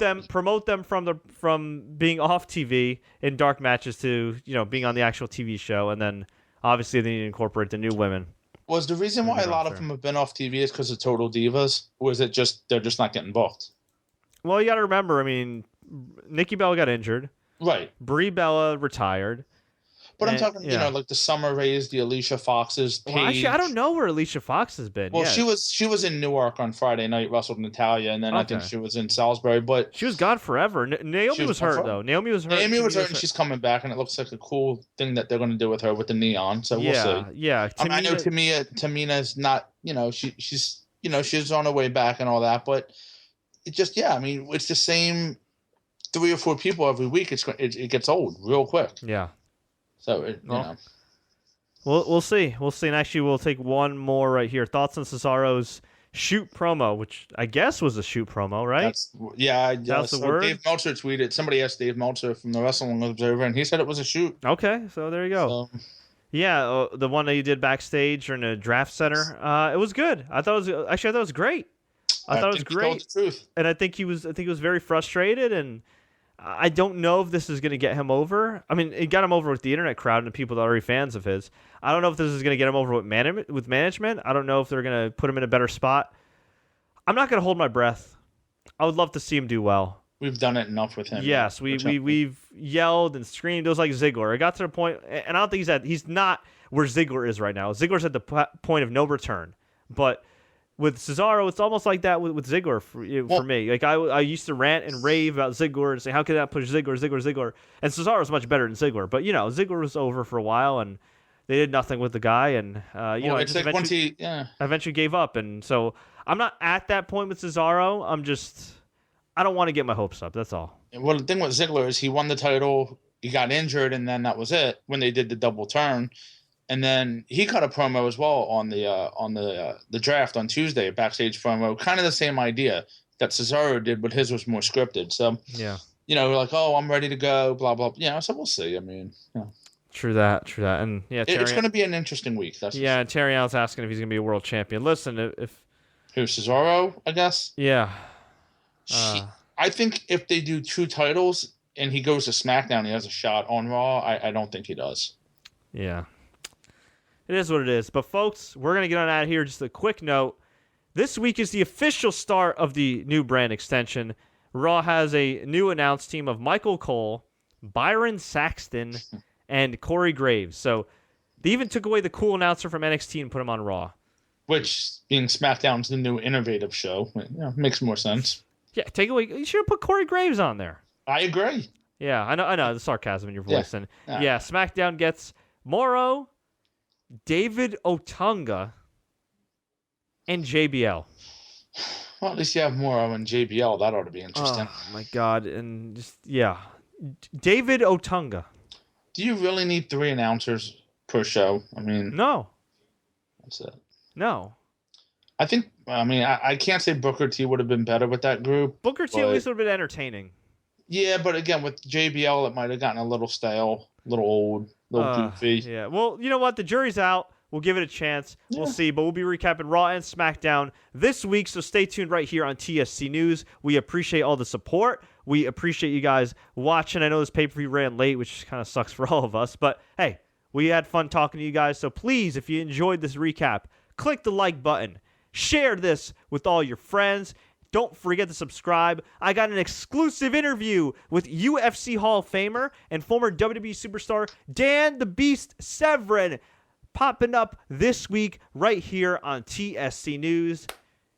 [SPEAKER 1] them from being off TV in dark matches to being on the actual TV show, and then obviously they need to incorporate the new women.
[SPEAKER 2] Was the reason why a lot of them have been off TV is because of Total Divas, or is it just they're just not getting booked?
[SPEAKER 1] Well, you got to remember, I mean, Nikki Bella got injured.
[SPEAKER 2] Right.
[SPEAKER 1] Brie Bella retired.
[SPEAKER 2] But I'm talking, like the Summer Raes, the Alicia Foxes, Paige.
[SPEAKER 1] Well, actually, I don't know where Alicia Fox has been.
[SPEAKER 2] Well, she was in Newark on Friday night, wrestled Natalia, and then I think she was in Salisbury. But
[SPEAKER 1] she was gone forever. Naomi was hurt, though. Naomi was hurt,
[SPEAKER 2] and she's coming back, and it looks like a cool thing that they're going to do with her with the neon. So we'll see.
[SPEAKER 1] Yeah.
[SPEAKER 2] I know Tamina's not, she's on her way back and all that, but it just, it's the same 3 or 4 people every week. It gets old real quick.
[SPEAKER 1] Yeah.
[SPEAKER 2] So,
[SPEAKER 1] We'll see. We'll see. And actually, we'll take one more right here. Thoughts on Cesaro's shoot promo, which I guess was a shoot promo, right?
[SPEAKER 2] That's the word? Dave Meltzer tweeted. Somebody asked Dave Meltzer from the Wrestling Observer, and he said it was a shoot.
[SPEAKER 1] Okay, so there you go. Yeah, the one that you did backstage or in a draft center, it was good. I thought it was great. I thought it was great.
[SPEAKER 2] He told the truth.
[SPEAKER 1] And I think he was very frustrated, and I don't know if this is going to get him over. I mean, it got him over with the internet crowd and the people that are already fans of his. I don't know if this is going to get him over with management. I don't know if they're going to put him in a better spot. I'm not going to hold my breath. I would love to see him do well.
[SPEAKER 2] We've done it enough with him.
[SPEAKER 1] Yes, we've yelled and screamed. It was like Ziggler. It got to the point, and I don't think he's not where Ziggler is right now. Ziggler's at the point of no return. But with Cesaro, it's almost like that with Ziggler for me. Like I used to rant and rave about Ziggler and say, how could that push Ziggler? And Cesaro's much better than Ziggler. But, Ziggler was over for a while, and they did nothing with the guy. And,
[SPEAKER 2] it's like
[SPEAKER 1] eventually gave up. And so I'm not at that point with Cesaro. I don't want to get my hopes up. That's all.
[SPEAKER 2] Well, the thing with Ziggler is he won the title, he got injured, and then that was it when they did the double turn. And then he cut a promo as well on the draft on Tuesday, a backstage promo, kind of the same idea that Cesaro did, but his was more scripted. So, we're like, oh, I'm ready to go, blah, blah. So we'll see. I mean,
[SPEAKER 1] True that. And
[SPEAKER 2] it's going to be an interesting week.
[SPEAKER 1] And Terry Allen's asking if he's going to be a world champion. Listen,
[SPEAKER 2] who, Cesaro, I guess?
[SPEAKER 1] Yeah.
[SPEAKER 2] I think if they do 2 titles and he goes to SmackDown, he has a shot on Raw. I don't think he does.
[SPEAKER 1] Yeah. It is what it is. But, folks, we're going to get on out of here. Just a quick note. This week is the official start of the new brand extension. Raw has a new announced team of Michael Cole, Byron Saxton, and Corey Graves. So They even took away the cool announcer from NXT and put him on Raw.
[SPEAKER 2] Which, being SmackDown's the new innovative show, makes more sense.
[SPEAKER 1] Yeah, take away. You should have put Corey Graves on there.
[SPEAKER 2] I agree.
[SPEAKER 1] Yeah, I know the sarcasm in your voice.
[SPEAKER 2] Yeah.
[SPEAKER 1] And yeah, SmackDown gets Morrow, David Otunga, and JBL.
[SPEAKER 2] Well, at least you have Morrow and JBL. That ought to be interesting.
[SPEAKER 1] Oh, my God. And just, yeah. David Otunga.
[SPEAKER 2] Do you really need 3 announcers per show? I mean,
[SPEAKER 1] No.
[SPEAKER 2] That's it.
[SPEAKER 1] No.
[SPEAKER 2] I can't say Booker T would have been better with that group.
[SPEAKER 1] Booker T at least would have been entertaining.
[SPEAKER 2] Yeah, but again, with JBL, it might have gotten a little stale, a little old, a little goofy.
[SPEAKER 1] Yeah. Well, you know what? The jury's out. We'll give it a chance. Yeah. We'll see. But we'll be recapping Raw and SmackDown this week, so stay tuned right here on TSC News. We appreciate all the support. We appreciate you guys watching. I know this pay-per-view ran late, which kind of sucks for all of us. But, hey, we had fun talking to you guys. So please, if you enjoyed this recap, click the like button. Share this with all your friends. Don't forget to subscribe. I got an exclusive interview with UFC Hall of Famer and former WWE superstar Dan the Beast Severin popping up this week right here on TSC News.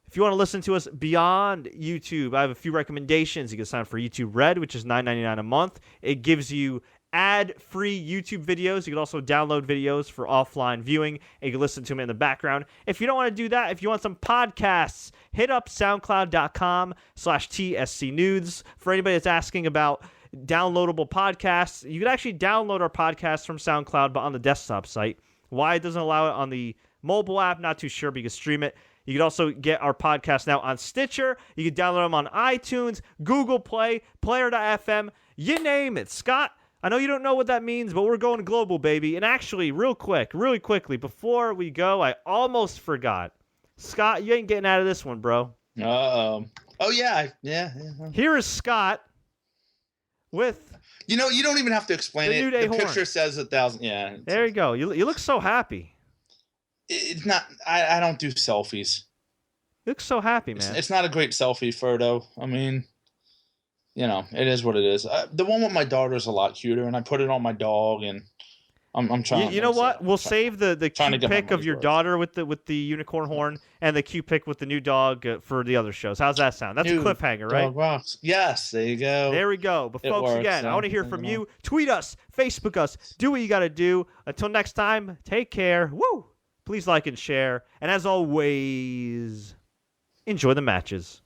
[SPEAKER 1] If you want to listen to us beyond YouTube, I have a few recommendations. You can sign up for YouTube Red, which is $9.99 a month. It gives you ad-free YouTube videos. You can also download videos for offline viewing, and you can listen to them in the background. If you don't want to do that, if you want some podcasts, hit up soundcloud.com/TSC News. For anybody that's asking about downloadable podcasts, you can actually download our podcast from SoundCloud, but on the desktop site. Why it doesn't allow it on the mobile app, not too sure, but you can stream it. You can also get our podcast now on Stitcher. You can download them on iTunes, Google Play, Player.fm, you name it. Scott, I know you don't know what that means, but we're going global, baby. And actually, really quickly, before we go, I almost forgot. Scott, you ain't getting out of this one, bro.
[SPEAKER 2] Oh, yeah.
[SPEAKER 1] Here is Scott with...
[SPEAKER 2] You don't even have to explain it. The
[SPEAKER 1] horn.
[SPEAKER 2] Picture says 1,000. Yeah.
[SPEAKER 1] There you go. You look so happy.
[SPEAKER 2] It's not... I don't do selfies.
[SPEAKER 1] You look so happy, man.
[SPEAKER 2] It's not a great selfie photo. I mean... it is what it is. The one with my daughter is a lot cuter, and I put it on my dog, and I'm trying.
[SPEAKER 1] You know what? We'll save the cute pic of your daughter with the unicorn horn and the cute pic with the new dog for the other shows. How's that sound? That's a cliffhanger, right?
[SPEAKER 2] Dog rocks. Yes, there you go.
[SPEAKER 1] There we go. But folks, again, I want to hear from you. Tweet us, Facebook us, do what you got to do. Until next time, take care. Woo! Please like and share, and as always, enjoy the matches.